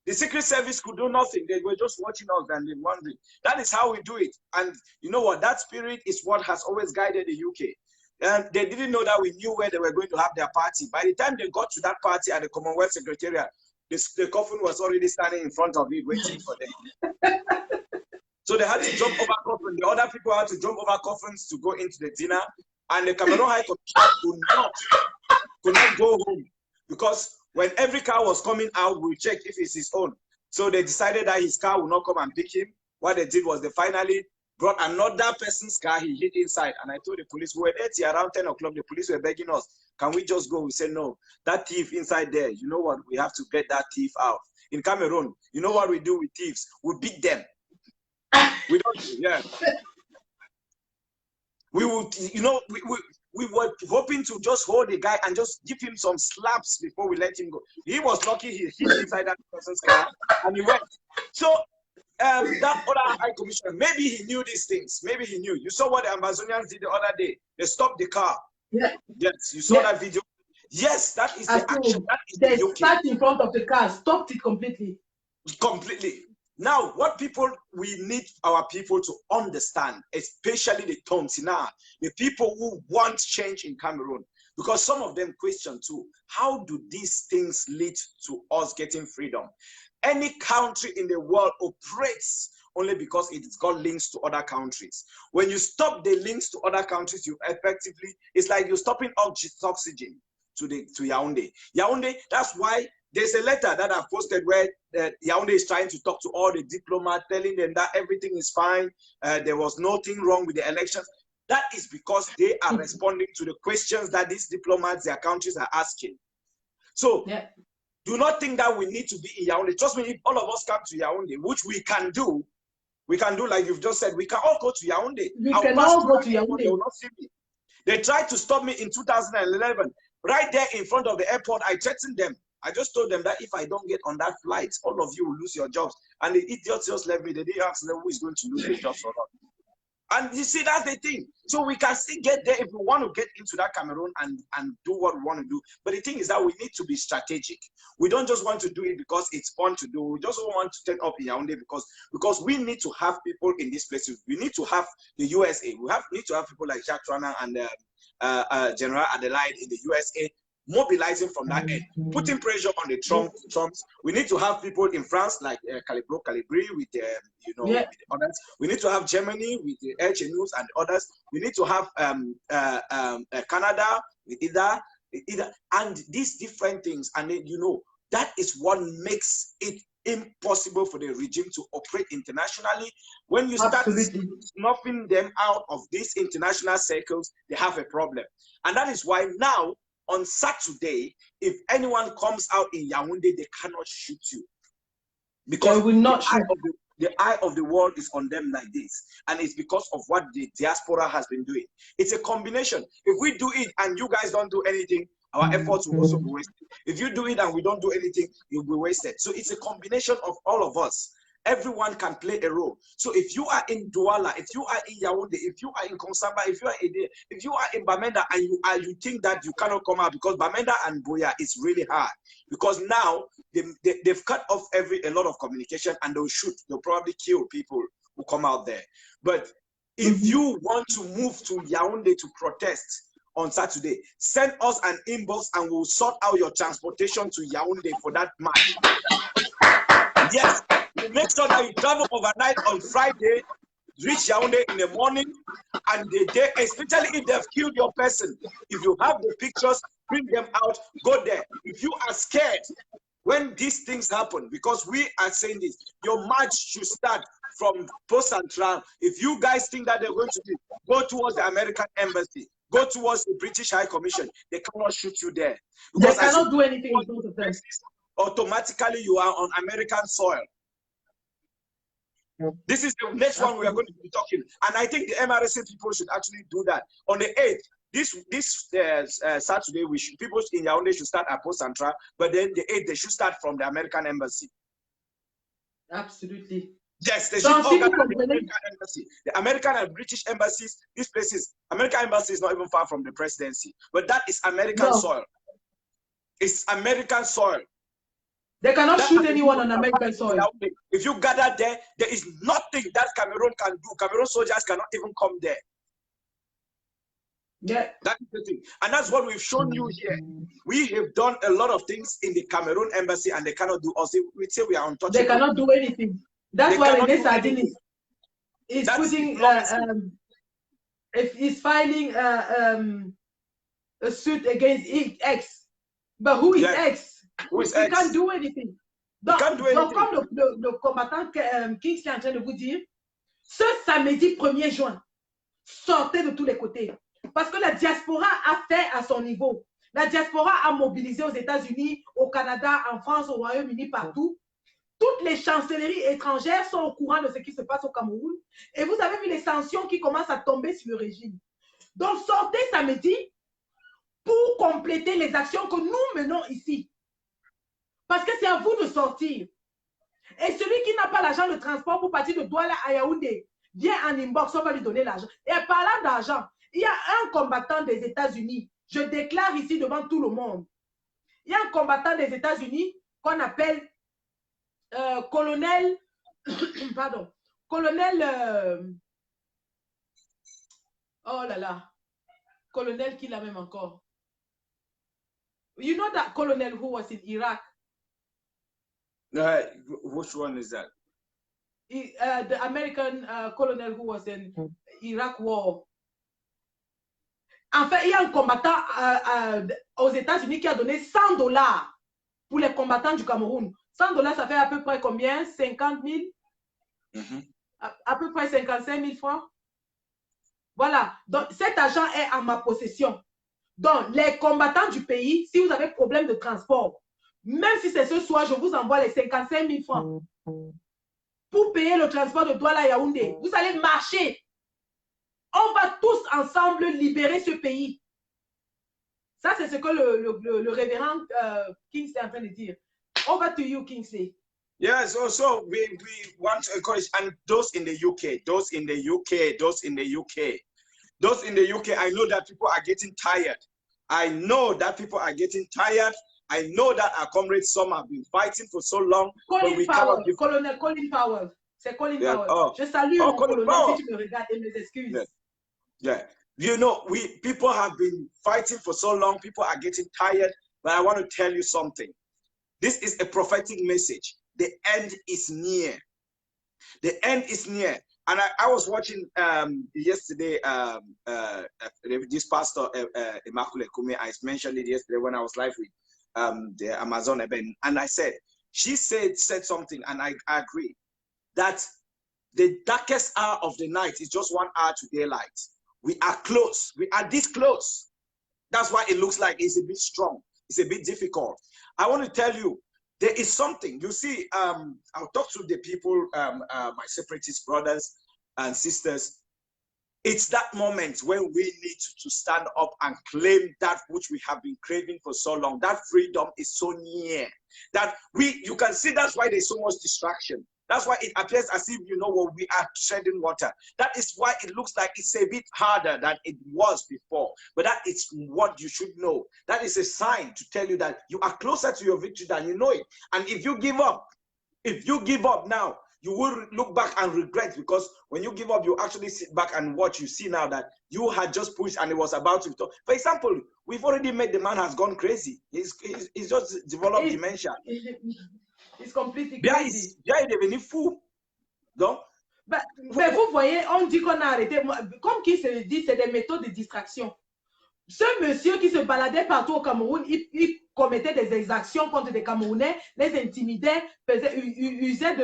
The Secret Service could do nothing. They were just watching us and they wondering. That is how we do it. And you know what? That spirit is what has always guided the UK. And they didn't know that we knew where they were going to have their party. By the time they got to that party at the Commonwealth Secretariat, the coffin was already standing in front of it waiting for them. So they had to jump over coffins. The other people had to jump over coffins to go into the dinner. And the Cameroon High Commissioner could not go home because when every car was coming out, we checked if it's his own. So they decided that his car would not come and pick him. What they did was they finally brought another person's car. He hid inside. And I told the police, we were there till around 10 o'clock. The police were begging us, can we just go? We said, no, that thief inside there, you know what? We have to get that thief out. In Cameroon, you know what we do with thieves? We beat them. We don't, yeah. We would, you know, we were hoping to just hold the guy and just give him some slaps before we let him go. He was lucky he hid inside that person's car and he went. So that other high commissioner, maybe he knew these things. Maybe he knew. You saw what the Amazonians did the other day. They stopped the car. Yeah. Yes, you saw that video. Yes, that is the action. That is they sat in front of the car, stopped it completely. Completely. Now, what we need our people to understand, especially the Tontina, the people who want change in Cameroon, because some of them question too, how do these things lead to us getting freedom? Any country in the world operates only because it's got links to other countries. When you stop the links to other countries, you effectively, it's like you're stopping oxygen to Yaoundé. Yaoundé, that's why there's a letter that I've posted where Yaoundé is trying to talk to all the diplomats, telling them that everything is fine. There was nothing wrong with the elections. That is because they are responding to the questions that these diplomats, their countries are asking. So do not think that we need to be in Yaoundé. Trust me, if all of us come to Yaoundé, which we can do like you've just said, we can all go to Yaoundé. We can all go to Yaoundé. They will not see me. They tried to stop me in 2011. Right there in front of the airport, I threatened them. I just told them that if I don't get on that flight, all of you will lose your jobs. And the idiots just left me. They didn't ask them who is going to lose their jobs or not. And you see, that's the thing. So we can still get there if we want to get into that Cameroon and do what we want to do. But the thing is that we need to be strategic. We don't just want to do it because it's fun to do. We just don't want to turn up in Yaoundé because we need to have people in these places. We need to have the USA. We need to have people like Jacques Trana and General Adelaide in the USA mobilizing from that end, putting pressure on the Trumps. We need to have people in France like Calibri with with the others. We need to have Germany with the HNUs and others. We need to have Canada with either, and these different things. And then, that is what makes it impossible for the regime to operate internationally. When you start snuffing them out of these international circles, they have a problem. And that is why now, on Saturday, if anyone comes out in Yaoundé, they cannot shoot you. Because they will not shoot. The eye of the world is on them like this. And it's because of what the diaspora has been doing. It's a combination. If we do it and you guys don't do anything, our efforts will also be wasted. If you do it and we don't do anything, you'll be wasted. So it's a combination of all of us. Everyone can play a role. So if you are in Douala, if you are in Yaoundé, if you are in Konsamba, if you are in Bamenda and you think that you cannot come out because Bamenda and Buea is really hard, because now they've cut off a lot of communication and they'll probably kill people who come out there. But if you want to move to Yaoundé to protest on Saturday, send us an inbox and we'll sort out your transportation to Yaoundé for that march. Yes. Make sure that you travel overnight on Friday, reach Yaoundé in the morning, and the day, especially if they've killed your person. If you have the pictures, bring them out, go there. If you are scared when these things happen, because we are saying this, your march should start from Post Central. If you guys think that they're going to go towards the American embassy, go towards the British High Commission, they cannot shoot you there. Because they cannot do anything in front of them. Automatically, you are on American soil. This is the next one we are going to be talking. And I think the MRSA people should actually do that. On the 8th, this Saturday, people in Yaoundé should start at Post Central, but then the 8th, they should start from the American embassy. Absolutely. Yes, they should organize the American embassy. The American and British embassies, these places, American embassy is not even far from the presidency, but that is American soil. It's American soil. They cannot shoot anyone on American soil. If you gather there, there is nothing that Cameroon can do. Cameroon soldiers cannot even come there. Yeah. That is the thing. And that's what we've shown you here. We have done a lot of things in the Cameroon embassy and they cannot do us. We say we are untouchable. They cannot do anything. That's why René Sardine is putting, if he's filing a suit against X. But who is X? Who is He X? can't do anything. Donc, comme le combattant Kingsley est en train de vous dire, ce samedi 1er juin, sortez de tous les côtés. Parce que la diaspora a fait à son niveau. La diaspora a mobilisé aux États-Unis, au Canada, en France, au Royaume-Uni, partout. Toutes les chancelleries étrangères sont au courant de ce qui se passe au Cameroun. Et vous avez vu les sanctions qui commencent à tomber sur le régime. Donc, sortez samedi pour compléter les actions que nous menons ici. Parce que c'est à vous de sortir. Et celui qui n'a pas l'argent de transport pour partir de Douala à Yaoundé, vient en inbox, on va lui donner l'argent. Et parlant d'argent, il y a un combattant des États-Unis, je déclare ici devant tout le monde, il y a un combattant des États-Unis qu'on appelle colonel, pardon, colonel, oh là là, colonel qui l'a même encore. You know that colonel who was in Iraq? Which one is that? The American colonel who was in Iraq war. En fait, il y a un combattant aux États-Unis qui a donné $100 pour les combattants du Cameroun. $100, ça fait à peu près combien? 50 000? À peu près 55 000 francs. Voilà. Donc, cet argent est à ma possession. Donc, les combattants du pays, si vous avez problème de transport, même si c'est ce soir, je vous envoie les 55 000 francs pour payer le transport de Douala à Yaoundé. Vous allez marcher. On va tous ensemble libérer ce pays. Ça, c'est ce que le révérend Kingsley est en train de dire. Over to you, Kingsley. Yes, also we want to encourage, and those in the UK, those in the UK, those in the UK, those in the UK, I know that people are getting tired. I know that people are getting tired. I know that our comrades, some have been fighting for so long. Colin Powell, Colonel Colin Powell. C'est Colin Powell. Oh. Je salue mon colonel si tu me regardes et mes excuses. Yeah. You know, people have been fighting for so long. People are getting tired. But I want to tell you something. This is a prophetic message. The end is near. The end is near. And I was watching yesterday, this pastor, Immaculate Kume, I mentioned it yesterday when I was live with the Amazon event. And I said, she said something, and I agree, that the darkest hour of the night is just 1 hour to daylight. We are close. We are this close. That's why it looks like it's a bit strong. It's a bit difficult. I want to tell you, there is something. You see, I'll talk to the people, my separatist brothers and sisters. It's that moment when we need to stand up and claim that which we have been craving for so long. That freedom is so near. That you can see that's why there's so much distraction. That's why it appears as if, you know what, we are treading water. That is why it looks like it's a bit harder than it was before. But that is what you should know. That is a sign to tell you that you are closer to your victory than you know it. And if you give up now, you will look back and regret, because when you give up, you actually sit back and watch. You see now that you had just pushed and it was about to. For example, we've already made the man has gone crazy. He's just developed dementia. It's completely crazy. Bien, il est devenu fou. Donc, mais vous voyez, on dit qu'on a arrêté. Comme qui se dit, c'est des méthodes de distraction. Ce monsieur qui se baladait partout au Cameroun, il commettait des exactions contre des Camerounais, les intimidait, usait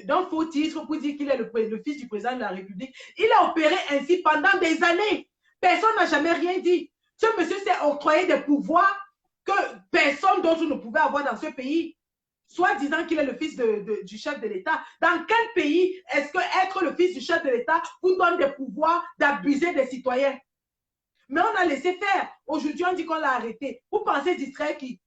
d'un faux titre pour dire qu'il est le fils du président de la République. Il a opéré ainsi pendant des années. Personne n'a jamais rien dit. Ce monsieur s'est octroyé des pouvoirs que personne d'autre ne pouvait avoir dans ce pays. Soit disant qu'il est le fils du chef de l'État. Dans quel pays est-ce que être le fils du chef de l'État vous donne des pouvoirs d'abuser des citoyens? Mais on a laissé faire. Aujourd'hui, on dit qu'on l'a arrêté. Vous pensez distraire qui?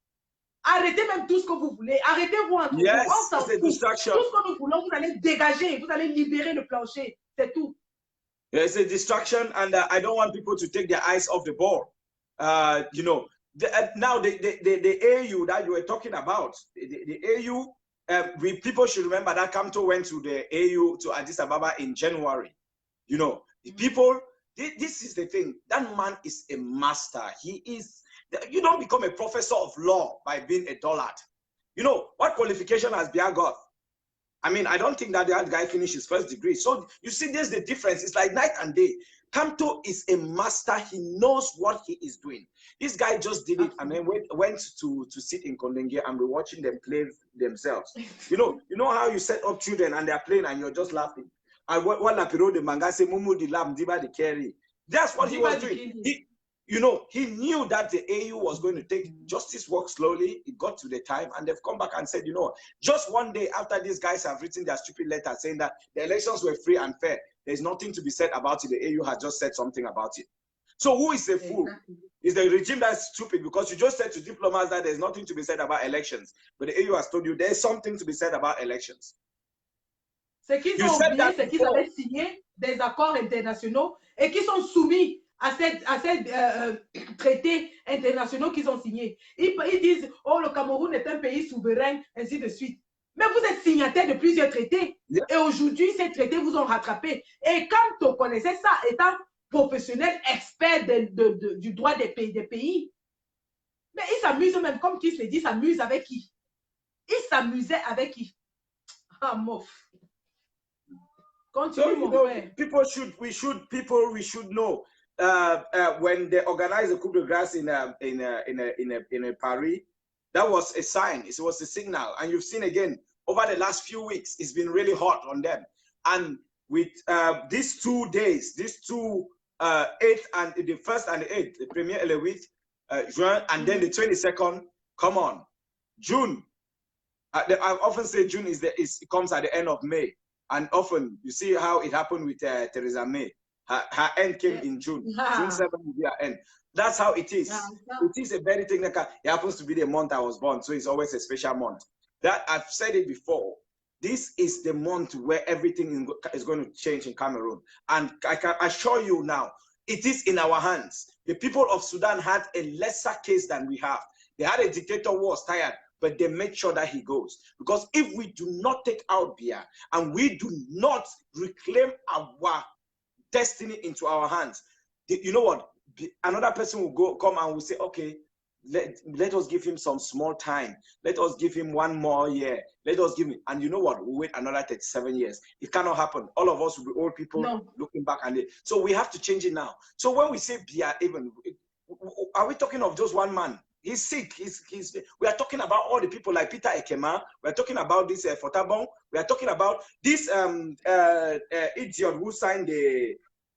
Arrêtez même tout ce que vous voulez. Arrêtez-vous entre vous. On s'en fout. Tout ce que nous voulons, vous allez dégager. Vous allez libérer le plancher. C'est tout. It's a distraction, and I don't want people to take their eyes off the ball. You know, now the AU that you were talking about, the AU, people should remember that Kamto went to the AU to Addis Ababa in January. You know, the people, this is the thing. That man is a master. He is, you don't become a professor of law by being a dullard. You know, what qualification has Bia got? I mean, I don't think that the guy finished his first degree. So you see, there's the difference. It's like night and day. Kamto is a master. He knows what he is doing. This guy just did it and then went to sit in Kondenge and be watching them play themselves. You know how you set up children and they're playing and you're just laughing. And what Lapiro the manga say, Mumu di lam diba di carry. That's what he was doing. He knew that the AU was going to take justice work slowly. It got to the time and they've come back and said, just one day after these guys have written their stupid letter saying that the elections were free and fair, there's nothing to be said about it. The AU has just said something about it. So who is the fool? Is the regime that's stupid because you just said to diplomats that there's nothing to be said about elections. But the AU has told you there's something to be said about elections. C'est qu'ils ont oublié, c'est qu'ils avaient signé des accords internationaux et qui sont soumis à ces traités internationaux qu'ils ont signés. Ils disent, oh, le Cameroun est un pays souverain, ainsi de suite. Mais vous êtes signataire de plusieurs traités. Yeah. Et aujourd'hui, ces traités vous ont rattrapé. Et quand on connaissait ça, étant professionnel, expert du droit des pays, mais ils s'amusent même, comme qui se dit, s'amuse avec qui? Ils s'amusaient avec qui? Ah, mof. So, we should know when they organized the coup de grâce in Paris, that was a sign. It was a signal, and you've seen again over the last few weeks, it's been really hot on them. And with these 2 days, these two 8th and the 1st and the 8th, the premier et le 8 juin, and then the 22nd. Come on, June. I often say June it comes at the end of May. And often, you see how it happened with Theresa May. Her end came in June. June 7th will be her end. That's how it is. It is a very technical. It happens to be the month I was born, so it's always a special month. That I've said it before. This is the month where everything is going to change in Cameroon. And I can assure you now, it is in our hands. The people of Sudan had a lesser case than we have. They had a dictator who was tired, but they made sure that he goes. Because if we do not take out Biya and we do not reclaim our destiny into our hands, you know what? Another person will come and will say, okay, let us give him some small time. Let us give him 1 more year. Let us give him, and you know what? We'll wait another 37 years. It cannot happen. All of us will be old people looking back and so we have to change it now. So when we say Biya, even, are we talking of just one man? He's sick. We are talking about all the people like Peter Ekema. We are talking about this Fotabon. We are talking about this idiot who signed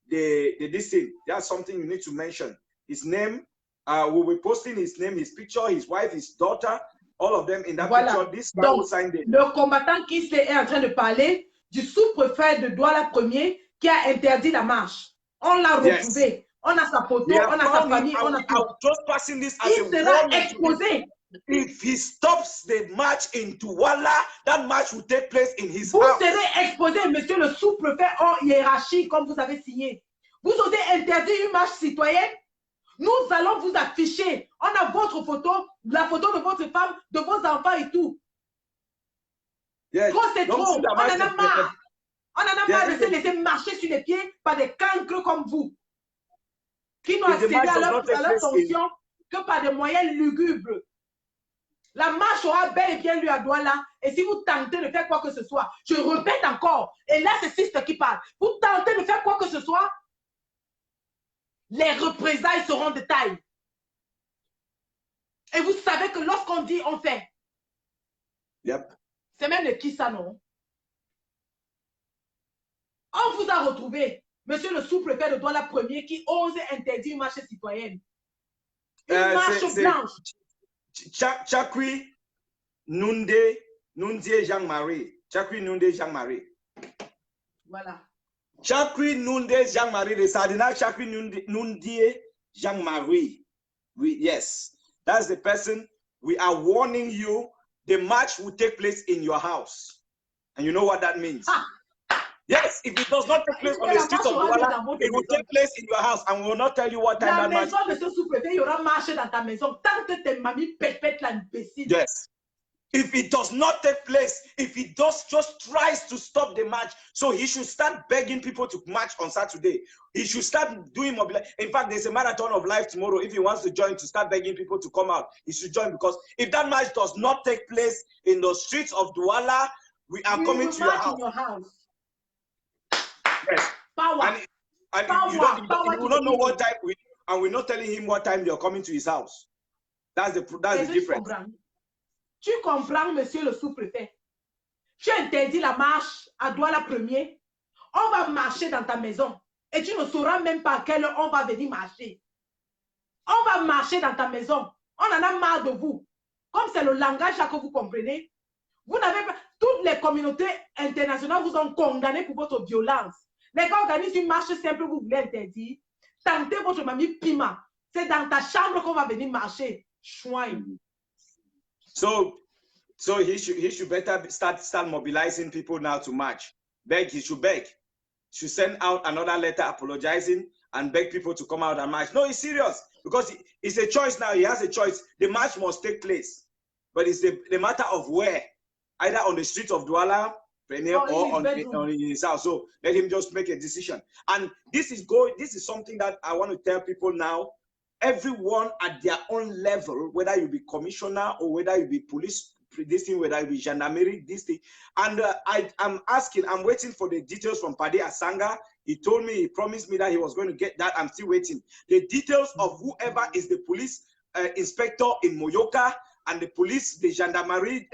this thing. That's something you need to mention. His name. We'll be posting his name, his picture, his wife, his daughter, all of them in that picture. This guy who signed it. Le combattant qui est en train de parler du sous-préfet de Douala Premier qui a interdit la marche. On l'a retrouvé. Yes. On a sa photo, on a sa famille, on a tout. Just passing this as il sera exposé. If he stops the march in Douala, that march will take place in his house. Vous serez exposé, monsieur le sous-préfet en hiérarchie, comme vous avez signé. Vous osez interdire une marche citoyenne? Nous allons vous afficher. On a votre photo, la photo de votre femme, de vos enfants et tout. Yes. Trop, c'est trop. On en a marre. On en a marre de se laisser marcher sur les pieds par des cancres comme vous, qui n'ont accédé à leur fonction que par des moyens lugubres. La marche aura bel et bien lieu à Douala. Et si vous tentez de faire quoi que ce soit, je répète encore, et là c'est Siste qui parle, vous tentez de faire quoi que ce soit, les représailles seront de taille. Et vous savez que lorsqu'on dit, on fait. Yep. C'est même de qui ça, non? On vous a retrouvé, monsieur le sous-préfet de Douala Premier, qui ose interdire une marche citoyenne. Une marche blanche. Chakwi Nundé Jean-Marie. Chakwi Nundé Jean-Marie. Voilà. Chakwi Nundé Jean-Marie, the Sardina Chakwi Nundé Jean-Marie. Yes, that's the person. We are warning you, the march will take place in your house. And you know what that means? Yes, if it does not take place on the streets of Douala, it will take place in your house, and we will not tell you what time that match. La maison, monsieur sous-préfet, il y aura marché dans ta maison. Tant que tes mamies pètent l'imbécile. Yes. If it does not take place, if he just tries to stop the match, so he should start begging people to match on Saturday. He should start doing mobilization. In fact, there's a marathon of life tomorrow. If he wants to join, to start begging people to come out, he should join, because if that match does not take place in the streets of Douala, we are coming to your house. In your house. Yes. Power. And you will not know what time, and we're not telling him what time you're coming to his house. That's the difference. Tu comprends, monsieur le sous-préfet? Tu interdis la marche à Douala premier. On va marcher dans ta maison. Et tu ne sauras même pas à quelle heure on va venir marcher. On va marcher dans ta maison. On en a marre de vous. Comme c'est le langage que vous comprenez. Vous n'avez pas... Toutes les communautés internationales vous ont condamné pour votre violence. Les gars organisent une marche simple, vous voulez interdire. Tentez votre mamie Pima. C'est dans ta chambre qu'on va venir marcher. Chouin. So he should better start mobilizing people now to march. He should beg. Should send out another letter apologizing and beg people to come out and march. No, it's serious, because it's a choice now. He has a choice. The march must take place, but it's the matter of where, either on the streets of Douala or on his house. So let him just make a decision. And this is something that I want to tell people now. Everyone at their own level, whether you be commissioner or whether you be police, this thing, whether you be gendarmerie, this thing. And I'm waiting for the details from Pade Asanga. He promised me that he was going to get that. I'm still waiting. The details of whoever is the police inspector in Moyoka and the gendarmerie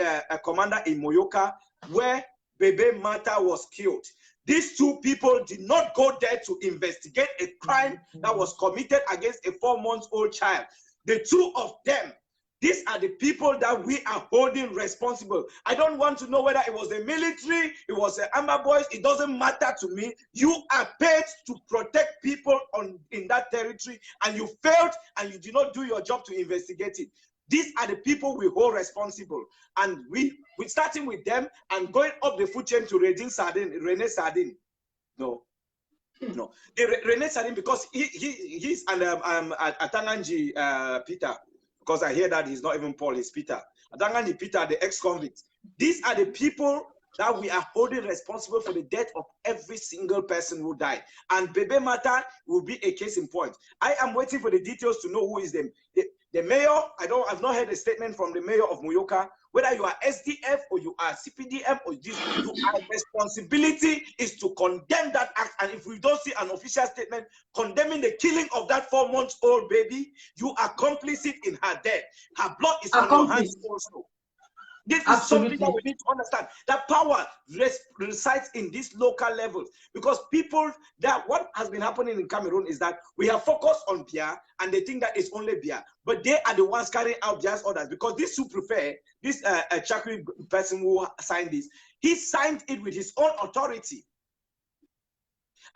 commander in Moyoka, where Bebe Mata was killed. These two people did not go there to investigate a crime that was committed against a 4-month-old child. The two of them, these are the people that we are holding responsible. I don't want to know whether it was the military, it was the Amber Boys, it doesn't matter to me. You are paid to protect people in that territory, and you failed and you did not do your job to investigate it. These are the people we hold responsible. And we're starting with them and going up the food chain to Rene Sardin. No. Rene Sardin, because he's Atanganji Peter, because I hear that he's not even Paul, he's Peter. Atanganji Peter, the ex-convict. These are the people that we are holding responsible for the death of every single person who died. And Bebe Mata will be a case in point. I am waiting for the details to know who is them. The mayor, I've not heard a statement from the mayor of Moyoka. Whether you are SDF or you are CPDM or this, our responsibility is to condemn that act. And if we don't see an official statement condemning the killing of that 4-month-old baby, you are complicit in her death. Her blood is on your hands also. This is something that we need to understand. That power resides in these local levels, because people, what has been happening in Cameroon is that we have focused on Biya and they think that it's only Biya, but they are the ones carrying out Biya's orders, because this sous-prefet, this Chakri person who signed this, he signed it with his own authority.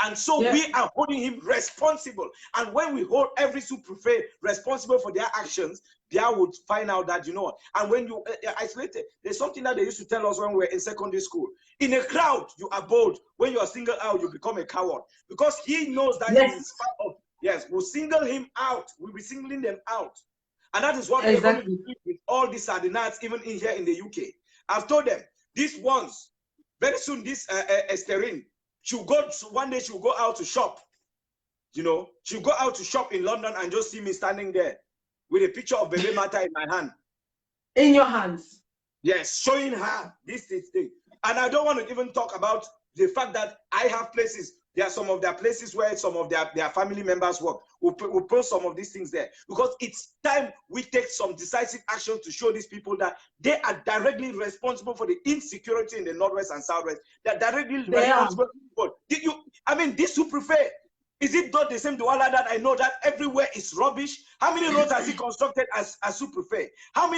And so we are holding him responsible. And when we hold every sous-prefet responsible for their actions, they would find out that, you know, and when you isolate it, there's something that they used to tell us when we were in secondary school. In a crowd, you are bold. When you are singled out, you become a coward. Because he knows that we'll single him out. We'll be singling them out. And that is what we're going to do with all these Sardinats, even in here in the UK. I've told them, these ones, very soon, this Estherine, one day she'll go out to shop. You know, she'll go out to shop in London and just see me standing there with a picture of Bebe Mata in my hand. In your hands? Yes, showing her this thing. And I don't want to even talk about the fact that I have places. There are some of their places where some of their family members work. We'll post some of these things there. Because it's time we take some decisive action to show these people that they are directly responsible for the insecurity in the Northwest and Southwest. They're directly responsible. This sous-prefet, is it not the same Douala that I know that everywhere is rubbish? How many roads has he constructed as sous-prefet? How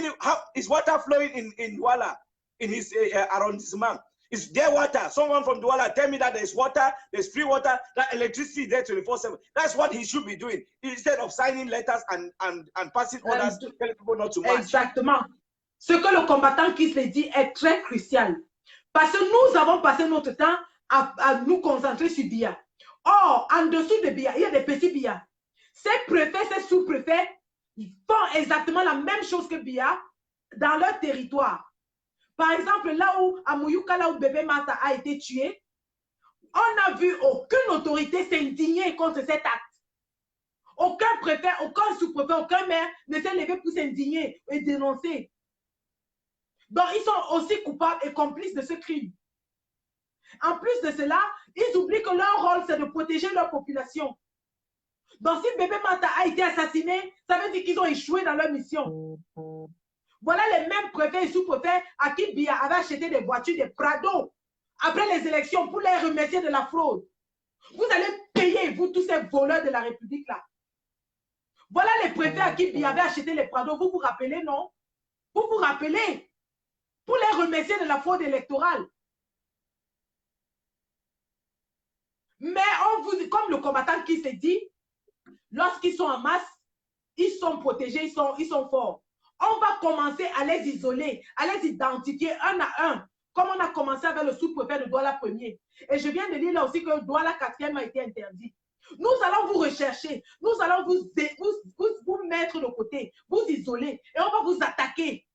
is water flowing in Douala, in his arrondissement? Is there water? Someone from Douala tell me that there's water, there's free water, that electricity is there 24/7. That's what he should be doing instead of signing letters and passing orders to tell people not to march. Exactement. Ce que le combattant qui se dit est très crucial. Parce que nous avons passé notre temps à nous concentrer sur Biya. Or, en dessous de Biya, il y a des petits Biya. Ces préfets, ces sous-préfets, ils font exactement la même chose que Biya dans leur territoire. Par exemple, là où, à Mouyouka, là où bébé Mata a été tué, on n'a vu aucune autorité s'indigner contre cet acte. Aucun préfet, aucun sous-préfet, aucun maire ne s'est levé pour s'indigner et dénoncer. Donc, ils sont aussi coupables et complices de ce crime. En plus de cela, ils oublient que leur rôle, c'est de protéger leur population. Donc, si bébé Mata a été assassiné, ça veut dire qu'ils ont échoué dans leur mission. Voilà les mêmes préfets et sous-préfets à qui Biya avait acheté des voitures, des Prado, après les élections, pour les remercier de la fraude. Vous allez payer, vous, tous ces voleurs de la République-là. Voilà les préfets à qui Biya avait acheté les Prado. Vous vous rappelez, non? Vous vous rappelez? Pour les remercier de la fraude électorale. Mais on vous dit, comme le combattant qui s'est dit, lorsqu'ils sont en masse, ils sont protégés, ils sont forts. On va commencer à les isoler, à les identifier un à un, comme on a commencé avec le sous-préfet de Douala 1er. Et je viens de dire là aussi que Douala 4e a été interdit. Nous allons vous rechercher, nous allons vous mettre de côté, vous isoler, et on va vous attaquer.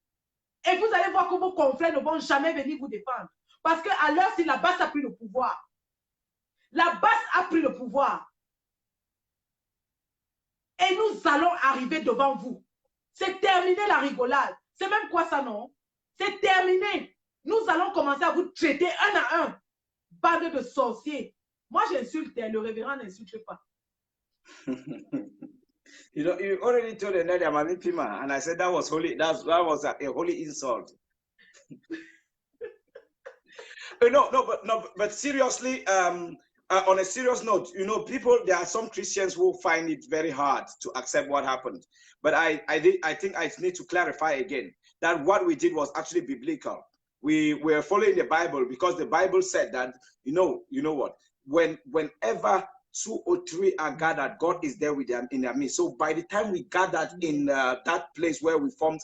Et vous allez voir que vos confrères ne vont jamais venir vous défendre. Parce qu'à l'heure, si la base a pris le pouvoir, la base a pris le pouvoir. Et nous allons arriver devant vous. C'est terminé la rigolade. C'est même quoi ça, non? C'est terminé. Nous allons commencer à vous traiter un à un. Bande de sorciers. Moi, j'insulte, le révérend n'insulte pas. You know, you already told Nadia Mami Pima, and I said that was holy. That was a holy insult. But seriously, on a serious note, you know, there are some Christians who find it very hard to accept what happened. But I think I need to clarify again that what we did was actually biblical. We were following the Bible because the Bible said that, you know what, whenever 2 or 3 are gathered, God is there with them in their midst. So by the time we gathered in that place where we formed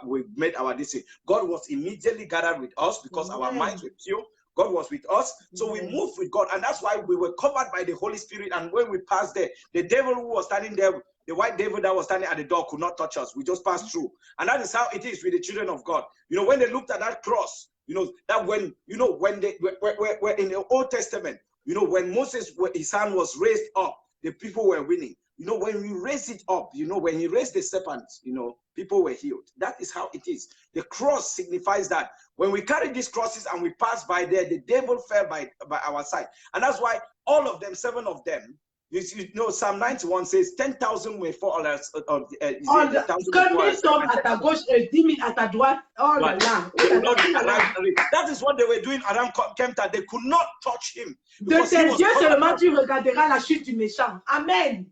we made our decision, God was immediately gathered with us because our minds were pure. God was with us, so we moved with God, and that's why we were covered by the Holy Spirit. And when we passed there, the devil who was standing there, the white devil that was standing at the door, could not touch us. We just passed through, and that is how it is with the children of God. You know, when they looked at that cross, you know that when they were in the Old Testament, you know, when Moses, his hand was raised up, the people were winning. You know, when we raised it up, you know, when he raised the serpent, you know, people were healed. That is how it is. The cross signifies that. When we carry these crosses and we pass by there, the devil fell by our side. And that's why all of them, 7 of them, you know, Psalm 91 says, 10,000 may fall. That is what they were doing around Kempta. They could not touch him. De tes yeux seulement tu regarderas la chute du méchant. Amen.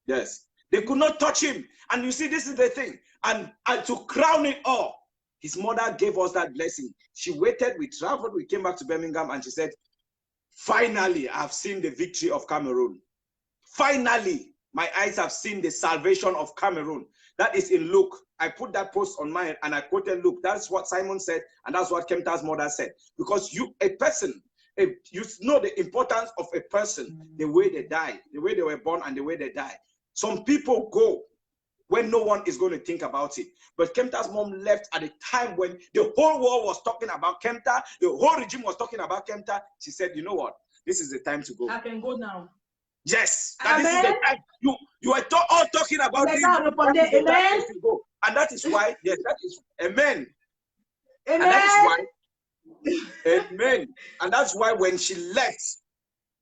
Yes. They could not touch him. And you see, this is the thing. And to crown it all, his mother gave us that blessing. She waited, we traveled, we came back to Birmingham, and she said, finally, I've seen the victory of Cameroon. Finally, my eyes have seen the salvation of Cameroon. That is in Luke. I put that post on mine and I quoted Luke. That's what Simon said, and that's what Kempta's mother said. Because you know the importance of a person, the way they die, the way they were born and the way they die. Some people go when no one is going to think about it. But Kempta's mom left at a time when the whole world was talking about Kempta, the whole regime was talking about Kempta. She said, you know what? This is the time to go. I can go now. Yes, that this is the time. You are all talking about it. Amen. And that is why, yes, that is, amen. Amen. And that is why, amen. And that's why when she left,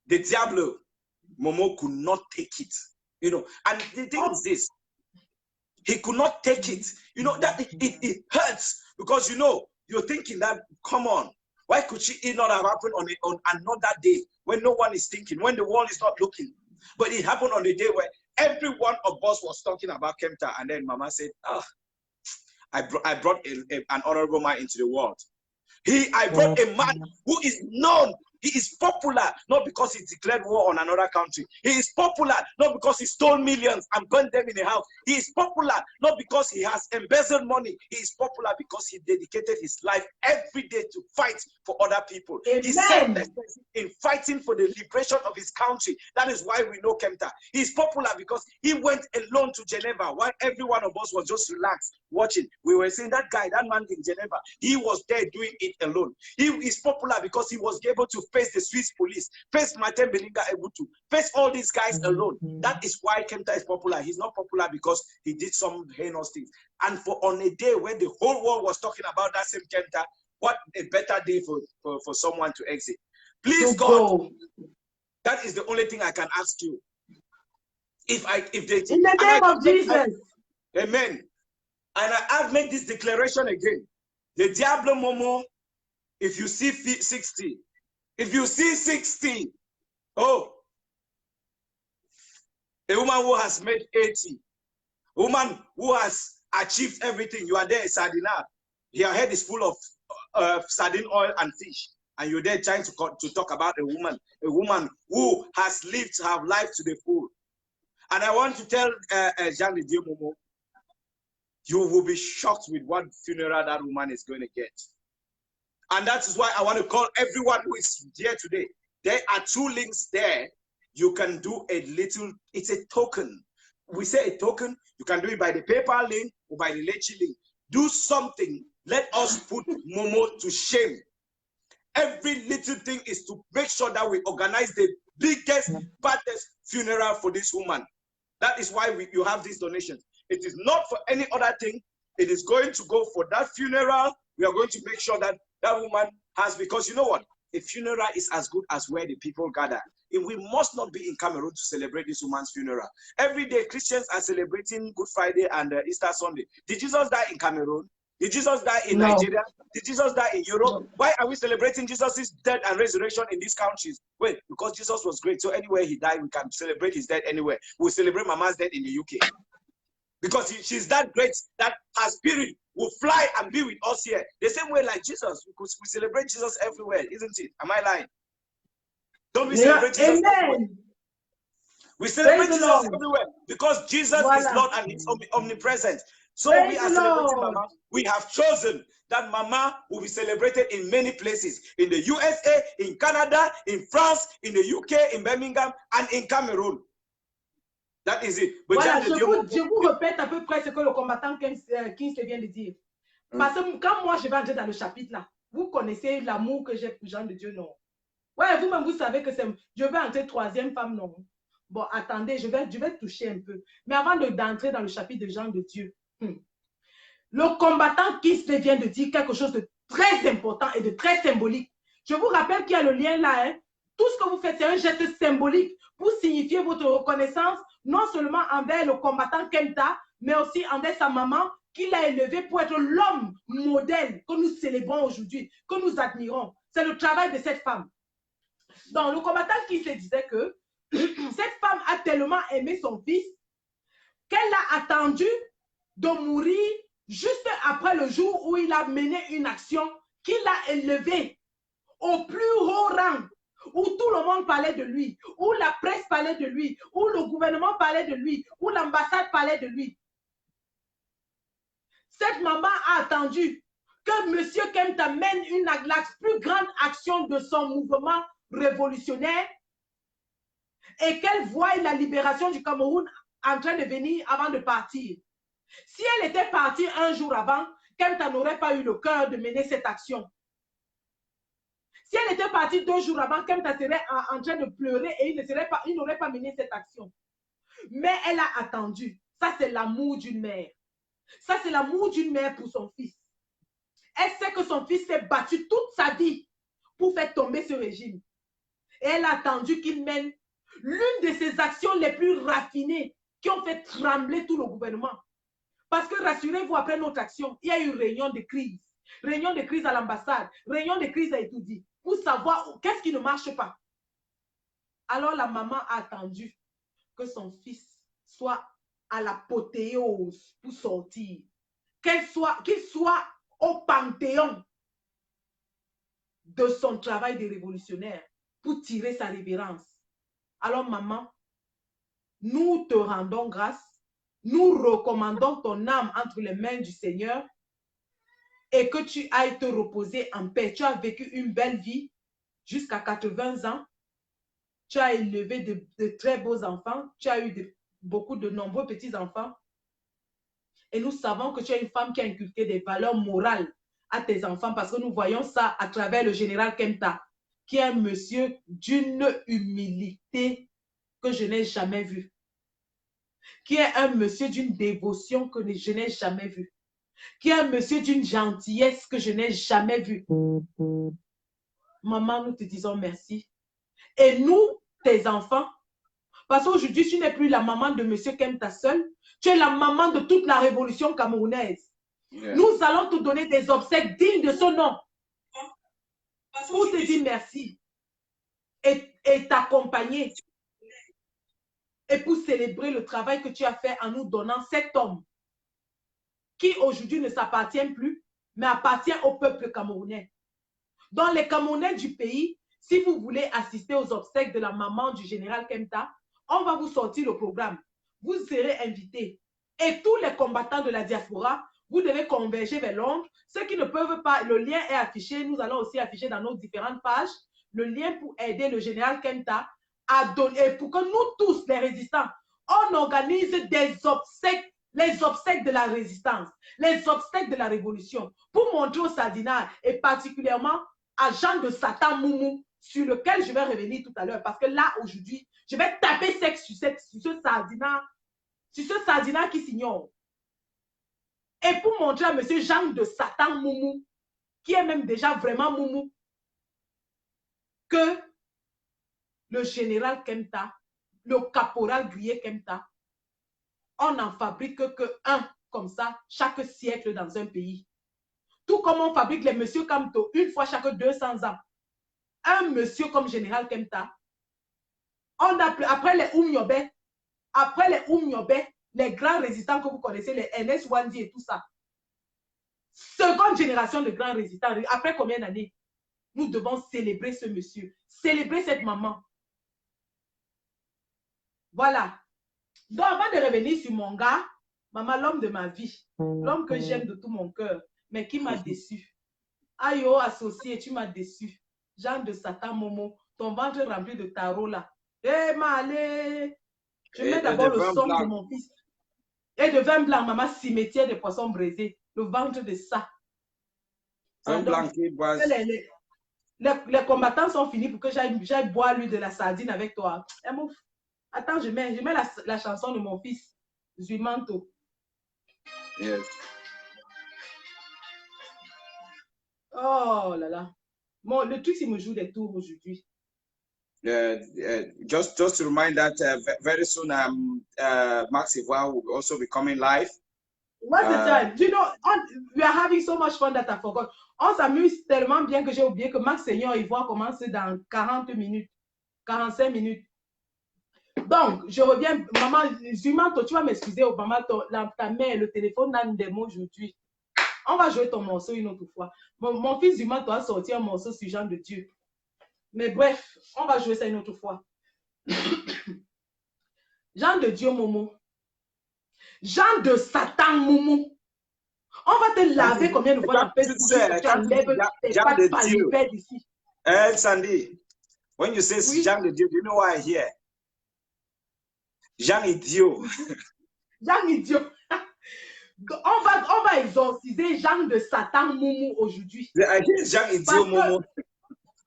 the Diablo, Momo could not take it. You know, and the thing is this, he could not take it. You know, that it hurts because, you know, you're thinking that, come on, why could it not have happened on another day when no one is thinking, when the world is not looking? But it happened on the day where every one of us was talking about Kempta, and then Mama said, I brought an honorable man into the world. I brought a man who is known He is popular not because he declared war on another country. He is popular not because he stole millions and burnt them in a house. He is popular not because he has embezzled money. He is popular because he dedicated his life every day to fight for other people. Amen. He selflessness in fighting for the liberation of his country. That is why we know Kempta. He is popular because he went alone to Geneva while every one of us was just relaxed watching. We were saying that guy, that man in Geneva, he was there doing it alone. He is popular because he was able to face the Swiss police, face Martin Belinga Ebutu, face all these guys alone. That is why Kempta is popular. He's not popular because he did some heinous things. And for on a day when the whole world was talking about that same Kempta, what a better day for someone to exit. Please, God, that is the only thing I can ask you. If they in the name of Jesus, amen. And I've made this declaration again. The Diablo Momo, if you see 60, if you see 60, oh, a woman who has made 80, a woman who has achieved everything, you are there, Sardina. Your head is full of sardine oil and fish, and you're there trying to talk about a woman who has lived her life to the full. And I want to tell Jean Didier Momo, you will be shocked with what funeral that woman is going to get. And that is why I want to call everyone who is here today. There are 2 links there. You can do a little, it's a token. We say a token, you can do it by the PayPal link or by the Lechi link. Do something. Let us put Momo to shame. Every little thing is to make sure that we organize the biggest, baddest funeral for this woman. That is why you have these donations. It is not for any other thing. It is going to go for that funeral. We are going to make sure that that woman has, because you know what? A funeral is as good as where the people gather. And we must not be in Cameroon to celebrate this woman's funeral. Every day, Christians are celebrating Good Friday and Easter Sunday. Did Jesus die in Cameroon? Did Jesus die in Nigeria? Did Jesus die in Europe? No. Why are we celebrating Jesus' death and resurrection in these countries? Well, because Jesus was great. So anywhere he died, we can celebrate his death anywhere. We'll celebrate Mama's death in the UK. Because she's that great that her spirit will fly and be with us here. The same way like Jesus, because we celebrate Jesus everywhere, isn't it? Am I lying? Don't we celebrate Jesus everywhere? We celebrate Jesus everywhere because Jesus is Lord and he's omnipresent. So we are celebrating Mama. We have chosen that Mama will be celebrated in many places. In the USA, in Canada, in France, in the UK, in Birmingham, and in Cameroon. That is it. But voilà, je vous répète à peu près ce que le combattant Kings vient de dire. Parce que quand moi je vais entrer dans le chapitre là, vous connaissez l'amour que j'ai pour Jean de Dieu, non? Ouais, vous-même vous savez que je vais entrer 3e femme, non? Bon, attendez, je vais toucher un peu. Mais avant d'entrer dans le chapitre de Jean de Dieu, le combattant Kings vient de dire quelque chose de très important et de très symbolique. Je vous rappelle qu'il y a le lien là, hein? Tout ce que vous faites, c'est un geste symbolique pour signifier votre reconnaissance, non seulement envers le combattant Kempta, mais aussi envers sa maman, qui l'a élevé pour être l'homme modèle que nous célébrons aujourd'hui, que nous admirons. C'est le travail de cette femme. Donc, le combattant qui se disait que cette femme a tellement aimé son fils qu'elle a attendu de mourir juste après le jour où il a mené une action qui l'a élevé au plus haut rang, où tout le monde parlait de lui, où la presse parlait de lui, où le gouvernement parlait de lui, où l'ambassade parlait de lui. Cette maman a attendu que M. Kempta mène la plus grande action de son mouvement révolutionnaire et qu'elle voie la libération du Cameroun en train de venir avant de partir. Si elle était partie un jour avant, Kempta n'aurait pas eu le cœur de mener cette action. Si elle était partie 2 jours avant, Kempta serait en train de pleurer et il n'aurait pas mené cette action. Mais elle a attendu. Ça, c'est l'amour d'une mère. Ça, c'est l'amour d'une mère pour son fils. Elle sait que son fils s'est battu toute sa vie pour faire tomber ce régime. Et elle a attendu qu'il mène l'une de ses actions les plus raffinées qui ont fait trembler tout le gouvernement. Parce que rassurez-vous, après notre action, il y a eu une réunion de crise. Réunion de crise à l'ambassade, réunion de crise à Etoudi, pour savoir qu'est-ce qui ne marche pas. Alors la maman a attendu que son fils soit à l'apothéose pour sortir. Qu'il soit au Panthéon. de son travail de révolutionnaire pour tirer sa révérence. Alors, maman, nous te rendons grâce. Nous recommandons ton âme entre les mains du Seigneur et que tu ailles te reposer en paix. Tu as vécu une belle vie jusqu'à 80 ans. Tu as élevé de très beaux enfants. Tu as eu beaucoup de nombreux petits-enfants. Et nous savons que tu es une femme qui a inculqué des valeurs morales à tes enfants parce que nous voyons ça à travers le général Kempta, qui est un monsieur d'une humilité que je n'ai jamais vue, qui est un monsieur d'une dévotion que je n'ai jamais vue, qui est un monsieur d'une gentillesse que je n'ai jamais vue. Maman, nous te disons merci. Et nous, tes enfants, parce qu'aujourd'hui, tu n'es plus la maman de monsieur Kempta seul, tu es la maman de toute la révolution camerounaise. Yeah. Nous allons te donner des obsèques dignes de ce nom pour te dire merci et t'accompagner et pour célébrer le travail que tu as fait en nous donnant cet homme qui aujourd'hui ne s'appartient plus, mais appartient au peuple camerounais. Dans les Camerounais du pays, si vous voulez assister aux obsèques de la maman du général Kempta, on va vous sortir le programme. Vous serez invités. Et tous les combattants de la diaspora, vous devez converger vers Londres. Ceux qui ne peuvent pas, le lien est affiché. Nous allons aussi afficher dans nos différentes pages le lien pour aider le général Kempta à donner, pour que nous tous, les résistants, on organise des obsèques, les obsèques de la résistance, les obsèques de la révolution, pour montrer au Sardinat et particulièrement à Jean de Satan Moumou, sur lequel je vais revenir tout à l'heure, parce que là, aujourd'hui, je vais taper sec sur ce Sardinat qui s'ignore. Et pour montrer à M. Jean de Satan Moumou, qui est même déjà vraiment Moumou, que le général Kempta, le caporal Grier Kempta, on n'en fabrique que un comme ça chaque siècle dans un pays. Tout comme on fabrique les monsieur Kamto une fois chaque 200 ans. Un monsieur comme général Kempta, on a, après les Oumyobé, les grands résistants que vous connaissez, les NS Wandi et tout ça. Seconde génération de grands résistants. Après combien d'années? Nous devons célébrer ce monsieur, célébrer cette maman. Voilà. Donc, avant de revenir sur mon gars, maman, l'homme de ma vie, l'homme que j'aime de tout mon cœur, mais qui m'a déçu. Aïe, oh, associé, tu m'as déçu. Jean de Satan Momo, ton ventre rempli de tarot là. Eh, malé. Je mets d'abord le son de mon fils. Et de vin blanc, maman, cimetière de poissons brisés. Le ventre de ça. Un blanc qui boise. Les combattants sont finis pour que j'aille boire lui de la sardine avec toi. Attends, je mets la chanson de mon fils, Zuimanto. Yes. Oh là là. Bon, le truc, il me joue des tours aujourd'hui. Just to remind that very soon Max Ivoire will also be coming live. What's the time? Do you know, we are having so much fun that I forgot. On s'amuse tellement bien que j'ai oublié que Max Seigneur Ivoire commence dans 40 minutes, 45 minutes. Donc, je reviens, maman, Zumanto, tu vas m'excuser, maman, ta mère, le téléphone n'a des mots aujourd'hui. On va jouer ton morceau une autre fois. Mon fils Zumanto a sorti un morceau sur Jean de Dieu. Mais bref, on va jouer ça une autre fois. Jean de Dieu, Momo. Jean de Satan, Momo. On va te laver combien de fois dans le fait tu enlèves tes pattes palipèdes d'ici. Sandy, when you say Jean de Dieu, do you know why I hear? Jean idiot. Jean idiot. On va exorciser Jean de Satan Moumou aujourd'hui. Jean idiot Moumou.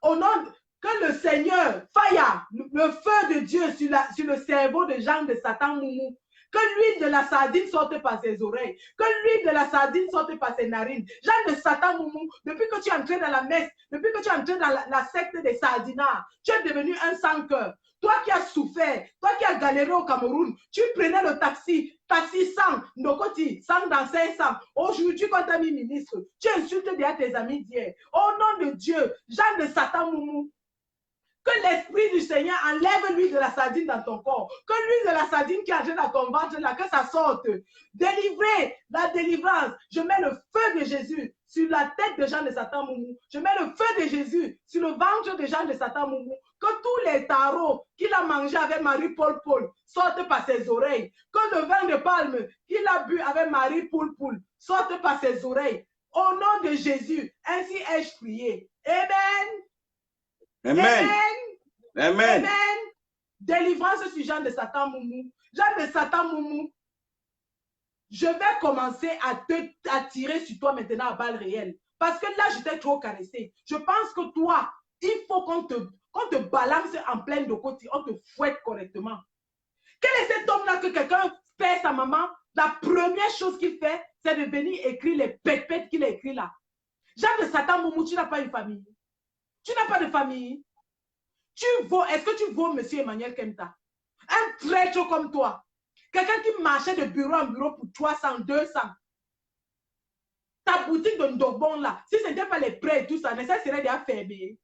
Au nom que le Seigneur faille le feu de Dieu sur le cerveau de Jean de Satan Moumou. Que l'huile de la sardine sorte par ses oreilles. Que l'huile de la sardine sorte par ses narines. Jean de Satan Moumou, depuis que tu es entré dans la messe, depuis que tu es entré dans la secte des sardinards, tu es devenu un sans-cœur. Toi qui as souffert, toi qui as galéré au Cameroun, tu prenais le taxi 100, Ndokoti, 100 dans 500. Aujourd'hui, quand tu as mis ministre, tu insultes déjà tes amis d'hier. Au nom de Dieu, Jean de Satan Moumou, que l'esprit du Seigneur enlève l'huile de la sardine dans ton corps. Que l'huile de la sardine qui entre dans ton ventre, là, que ça sorte. Délivrer la délivrance. Je mets le feu de Jésus sur la tête de Jean de Satan Moumou. Je mets le feu de Jésus sur le ventre de Jean de Satan Moumou. Que tous les tarots qu'il a mangés avec Marie-Paul sortent par ses oreilles. Que le vin de palme qu'il a bu avec Marie-Poul sorte par ses oreilles. Au nom de Jésus, ainsi ai-je prié. Amen. Amen. Amen. Amen. Délivrance sur Jean de Satan Moumou. Jean de Satan Moumou, je vais commencer à tirer sur toi maintenant à balles réelles. Parce que là, je t'ai trop caressé. Je pense que toi, il faut qu'on te balance en pleine de côté, on te fouette correctement. Quel est cet homme-là que quelqu'un fait sa maman? La première chose qu'il fait, c'est de venir écrire les pètes qu'il a écrit là. Jean de Satan Moumou, tu n'as pas une famille. Tu n'as pas de famille. Est-ce que tu vaux monsieur Emmanuel Kenta? Un traître comme toi. Quelqu'un qui marchait de bureau en bureau pour 300, 200. Ta boutique de Ndobon là, si ce n'était pas les prêts et tout ça, ça serait déjà fermé.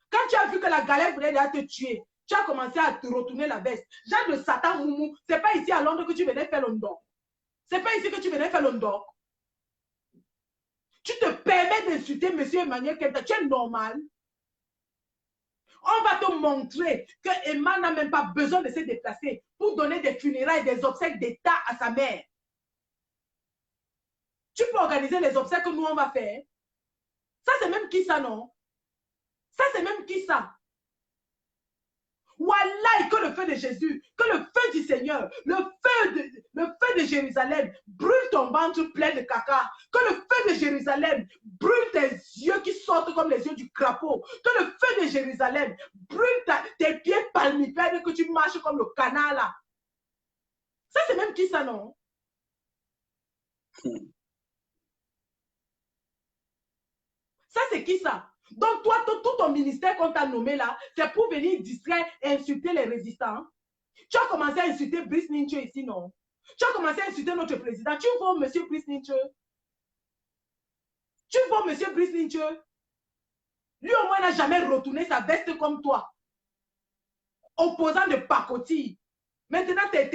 Quand tu as vu que la galère voulait déjà te tuer, tu as commencé à te retourner la veste. Jean de Satan Moumou, c'est pas ici à Londres que tu venais faire l'ondor. C'est pas ici que tu venais faire l'ondor. Tu te permets d'insulter monsieur Emmanuel Kenta, tu es normal. On va te montrer que Emma n'a même pas besoin de se déplacer pour donner des funérailles, des obsèques d'État à sa mère. Tu peux organiser les obsèques que nous on va faire. Ça c'est même qui ça, non? Ça c'est même qui ça? Wallah, que le feu de Jésus, que le feu du Seigneur, le feu de Jérusalem brûle ton ventre plein de caca. Que le feu de Jérusalem brûle tes yeux qui sortent comme les yeux du crapaud. Que le feu de Jérusalem brûle tes pieds palmipèdes, que tu marches comme le canard là. Ça c'est même qui ça, non? Ça c'est qui ça? Donc, toi, tout ton ministère qu'on t'a nommé là, c'est pour venir distraire et insulter les résistants. Tu as commencé à insulter Brice Ninche ici, non? Tu as commencé à insulter notre président. Tu vois monsieur Brice Ninche? Tu vois monsieur Brice Ninche? Lui, au moins, n'a jamais retourné sa veste comme toi. Opposant de pacotille. Maintenant, t'es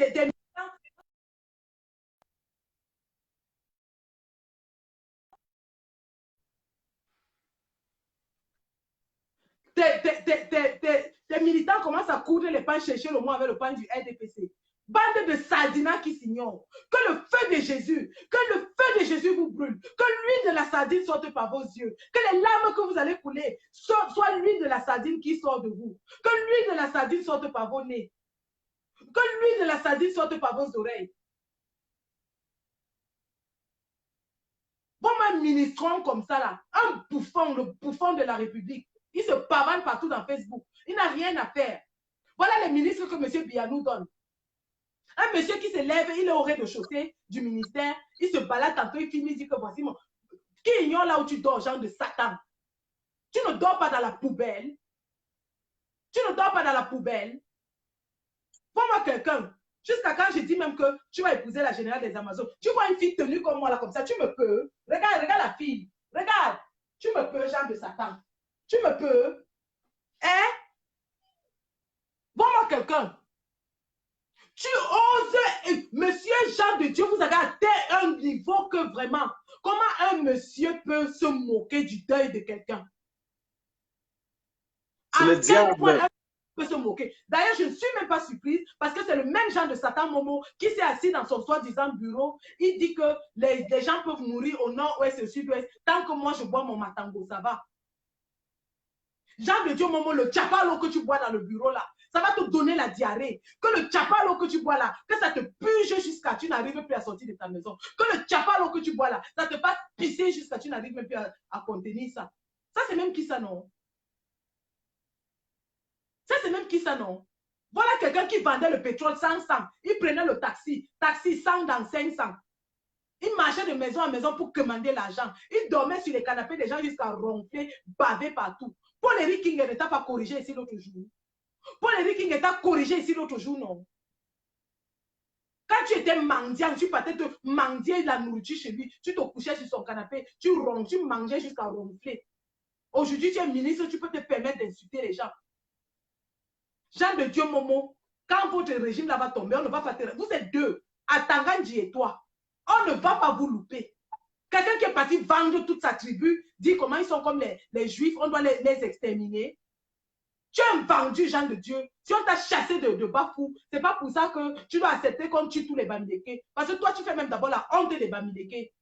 tes militants commencent à coudre les pains, chercher le mot avec le pain du RDPC. Bande de sardinats qui s'ignorent. Que le feu de Jésus vous brûle. Que l'huile de la sardine sorte par vos yeux. Que les larmes que vous allez couler soient l'huile de la sardine qui sort de vous. Que l'huile de la sardine sorte par vos nez. Que l'huile de la sardine sorte par vos oreilles. Bon, un ministron comme ça là, un bouffon, le bouffon de la République. Il se pavane partout dans Facebook. Il n'a rien à faire. Voilà les ministres que M. Bianou donne. Un monsieur qui se lève, il est au rez-de-chaussée du ministère, il se balade tantôt, il finit, il dit que voici mon... Qui ignore là où tu dors, genre de Satan? Tu ne dors pas dans la poubelle. Tu ne dors pas dans la poubelle. Vois-moi quelqu'un. Jusqu'à quand je dis même que tu vas épouser la générale des Amazones. Tu vois une fille tenue comme moi là, comme ça, tu me peux. Regarde la fille. Regarde. Tu me peux, genre de Satan. Tu me peux. Hein? Vois-moi quelqu'un. Tu oses, monsieur Jean de Dieu, vous avez atteint un niveau que vraiment, comment un monsieur peut se moquer du deuil de quelqu'un? C'est le diable. Peut se moquer. D'ailleurs, je ne suis même pas surprise parce que c'est le même genre de Satan Momo qui s'est assis dans son soi-disant bureau. Il dit que les gens peuvent mourir au nord, ouest, au sud-ouest. Tant que moi, je bois mon matango, ça va. Jean de Dieu Momo, le tchapalo que tu bois dans le bureau là, ça va te donner la diarrhée. Que le tchapalo que tu bois là, que ça te puge jusqu'à tu n'arrives plus à sortir de ta maison. Que le tchapalo que tu bois là, ça te fasse pisser jusqu'à tu n'arrives même plus à contenir ça. Ça, c'est même qui ça, non? Ça, c'est même qui ça, non? Voilà quelqu'un qui vendait le pétrole 100. Il prenait le taxi 100 dans 500. Il marchait de maison en maison pour commander l'argent. Il dormait sur les canapés des gens jusqu'à ronfler, baver partout. Paul-Éric King ne t'a pas corrigé ici l'autre jour. Paul-Éric King t'a corrigé ici l'autre jour, non? Quand tu étais mendiant, tu partais te mendier la nourriture chez lui, tu te couchais sur son canapé, tu mangeais jusqu'à ronfler. Aujourd'hui, tu es ministre, tu peux te permettre d'insulter les gens. Jean de Dieu Momo, quand votre régime là va tomber, on ne va pas te... Vous êtes deux, Atangandji et toi. On ne va pas vous louper. Quelqu'un qui est parti vendre toute sa tribu, dit comment ils sont comme les Juifs, on doit les exterminer. Tu es un vendu, Jean de Dieu. Si on t'a chassé de Bafou, ce n'est pas pour ça que tu dois accepter qu'on tue tous les Bamileke. Parce que toi, tu fais même d'abord la honte des Bamileke.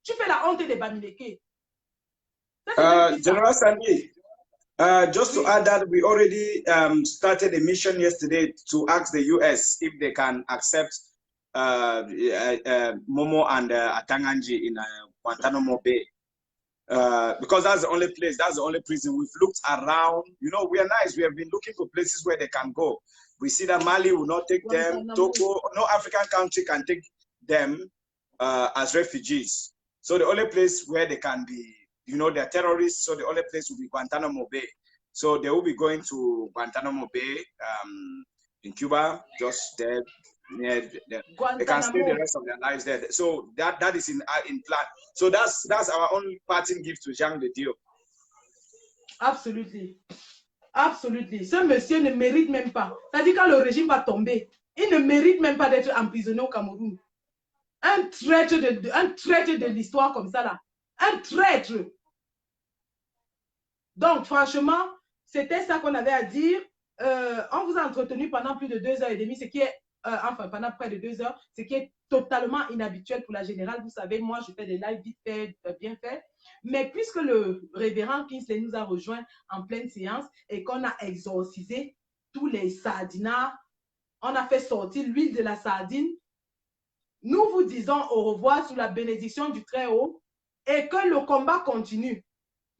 Tu fais la honte des Bamileke. General Sandy, just to add that we already started a mission yesterday to ask the US if they can accept Momo and Atanganji in Guantanamo Bay. Because that's the only place, that's the only prison. We've looked around, you know, we are nice. We have been looking for places where they can go. We see that Mali will not take them. Togo, no African country can take them as refugees. So the only place where they can be, you know, they're terrorists, so the only place will be Guantanamo Bay. So they will be going to Guantanamo Bay in Cuba, just there. Yeah, they can spend the rest of their lives there. So that is in plan. So that's our only parting gift to Jean de Dieu. Absolutely. Absolutely. Ce monsieur ne mérite même pas. C'est-à-dire quand le régime va tomber, il ne mérite même pas d'être emprisonné au Cameroun. Un traître de l'histoire comme ça là. Un traître. Donc franchement, c'était ça qu'on avait à dire. On vous a entretenu pendant plus de 2h30, ce qui est enfin pendant près de 2 heures, ce qui est totalement inhabituel pour la générale. Vous savez, moi, je fais des lives vite fait, bien fait. Mais puisque le révérend Kingsley nous a rejoint en pleine séance et qu'on a exorcisé tous les sardinards, on a fait sortir l'huile de la sardine, nous vous disons au revoir sous la bénédiction du Très-Haut et que le combat continue.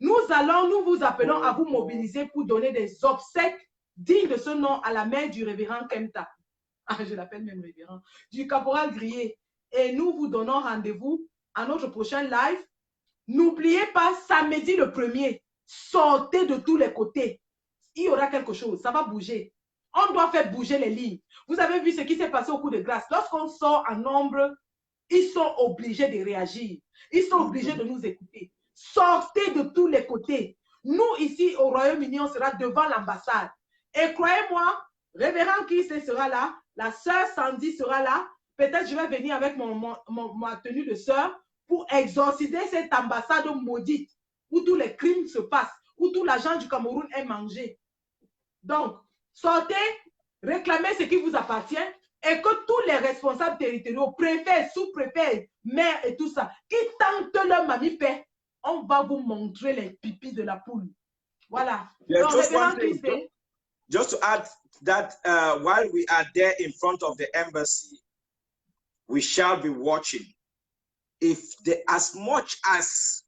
Nous vous appelons à vous mobiliser pour donner des obsèques dignes de ce nom à la mère du révérend Kemta. Ah, je l'appelle même révérend, du caporal Grillé. Et nous vous donnons rendez-vous à notre prochain live. N'oubliez pas, samedi le 1er, sortez de tous les côtés. Il y aura quelque chose, ça va bouger. On doit faire bouger les lignes. Vous avez vu ce qui s'est passé au coup de grâce. Lorsqu'on sort en nombre, ils sont obligés de réagir. Ils sont obligés de nous écouter. Sortez de tous les côtés. Nous, ici, au Royaume-Uni, on sera devant l'ambassade. Et croyez-moi, révérend Kingsley sera là. La sœur Sandy sera là. Peut-être je vais venir avec ma tenue de sœur pour exorciser cette ambassade maudite où tous les crimes se passent, où tout l'argent du Cameroun est mangé. Donc, sortez, réclamez ce qui vous appartient et que tous les responsables territoriaux, préfets, sous-préfets, maires et tout ça, qui tentent leur mamie-paix, on va vous montrer les pipis de la poule. Voilà. Donc, just to add that while we are there in front of the embassy, we shall be watching. If as much as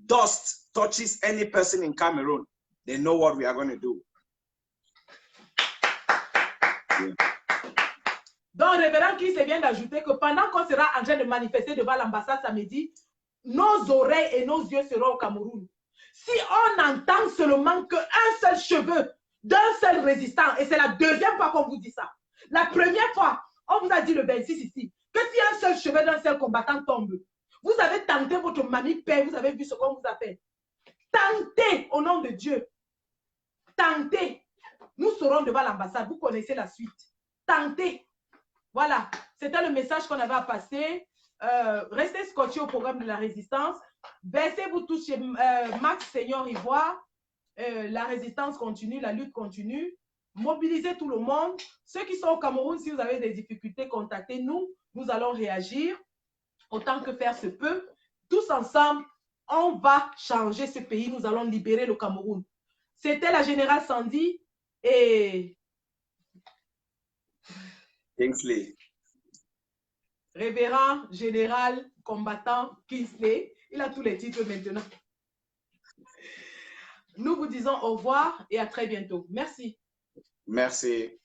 dust touches any person in Cameroon, they know what we are going to do. Donc, révérend Kingsley vient d'ajouter que pendant qu'on sera en train de manifester devant l'ambassade samedi, nos oreilles et nos yeux seront au Cameroun. Si on entend seulement qu'un seul cheveu d'un seul résistant, et c'est la deuxième fois qu'on vous dit ça. La première fois, on vous a dit le 26 ici, que si un seul cheveu d'un seul combattant tombe, vous avez tenté votre mamie père, vous avez vu ce qu'on vous a fait. Tentez au nom de Dieu. Tentez. Nous serons devant l'ambassade, vous connaissez la suite. Tentez. Voilà, c'était le message qu'on avait à passer. Restez scotchés au programme de la résistance. Baissez-vous tous chez Max Seigneur Ivoire. La résistance continue, la lutte continue. Mobilisez tout le monde. Ceux qui sont au Cameroun, si vous avez des difficultés, contactez-nous. Nous allons réagir autant que faire se peut. Tous ensemble, on va changer ce pays. Nous allons libérer le Cameroun. C'était la générale Sandy et Kingsley. Révérend, général, combattant, Kingsley. Il a tous les titres maintenant. Nous vous disons au revoir et à très bientôt. Merci. Merci.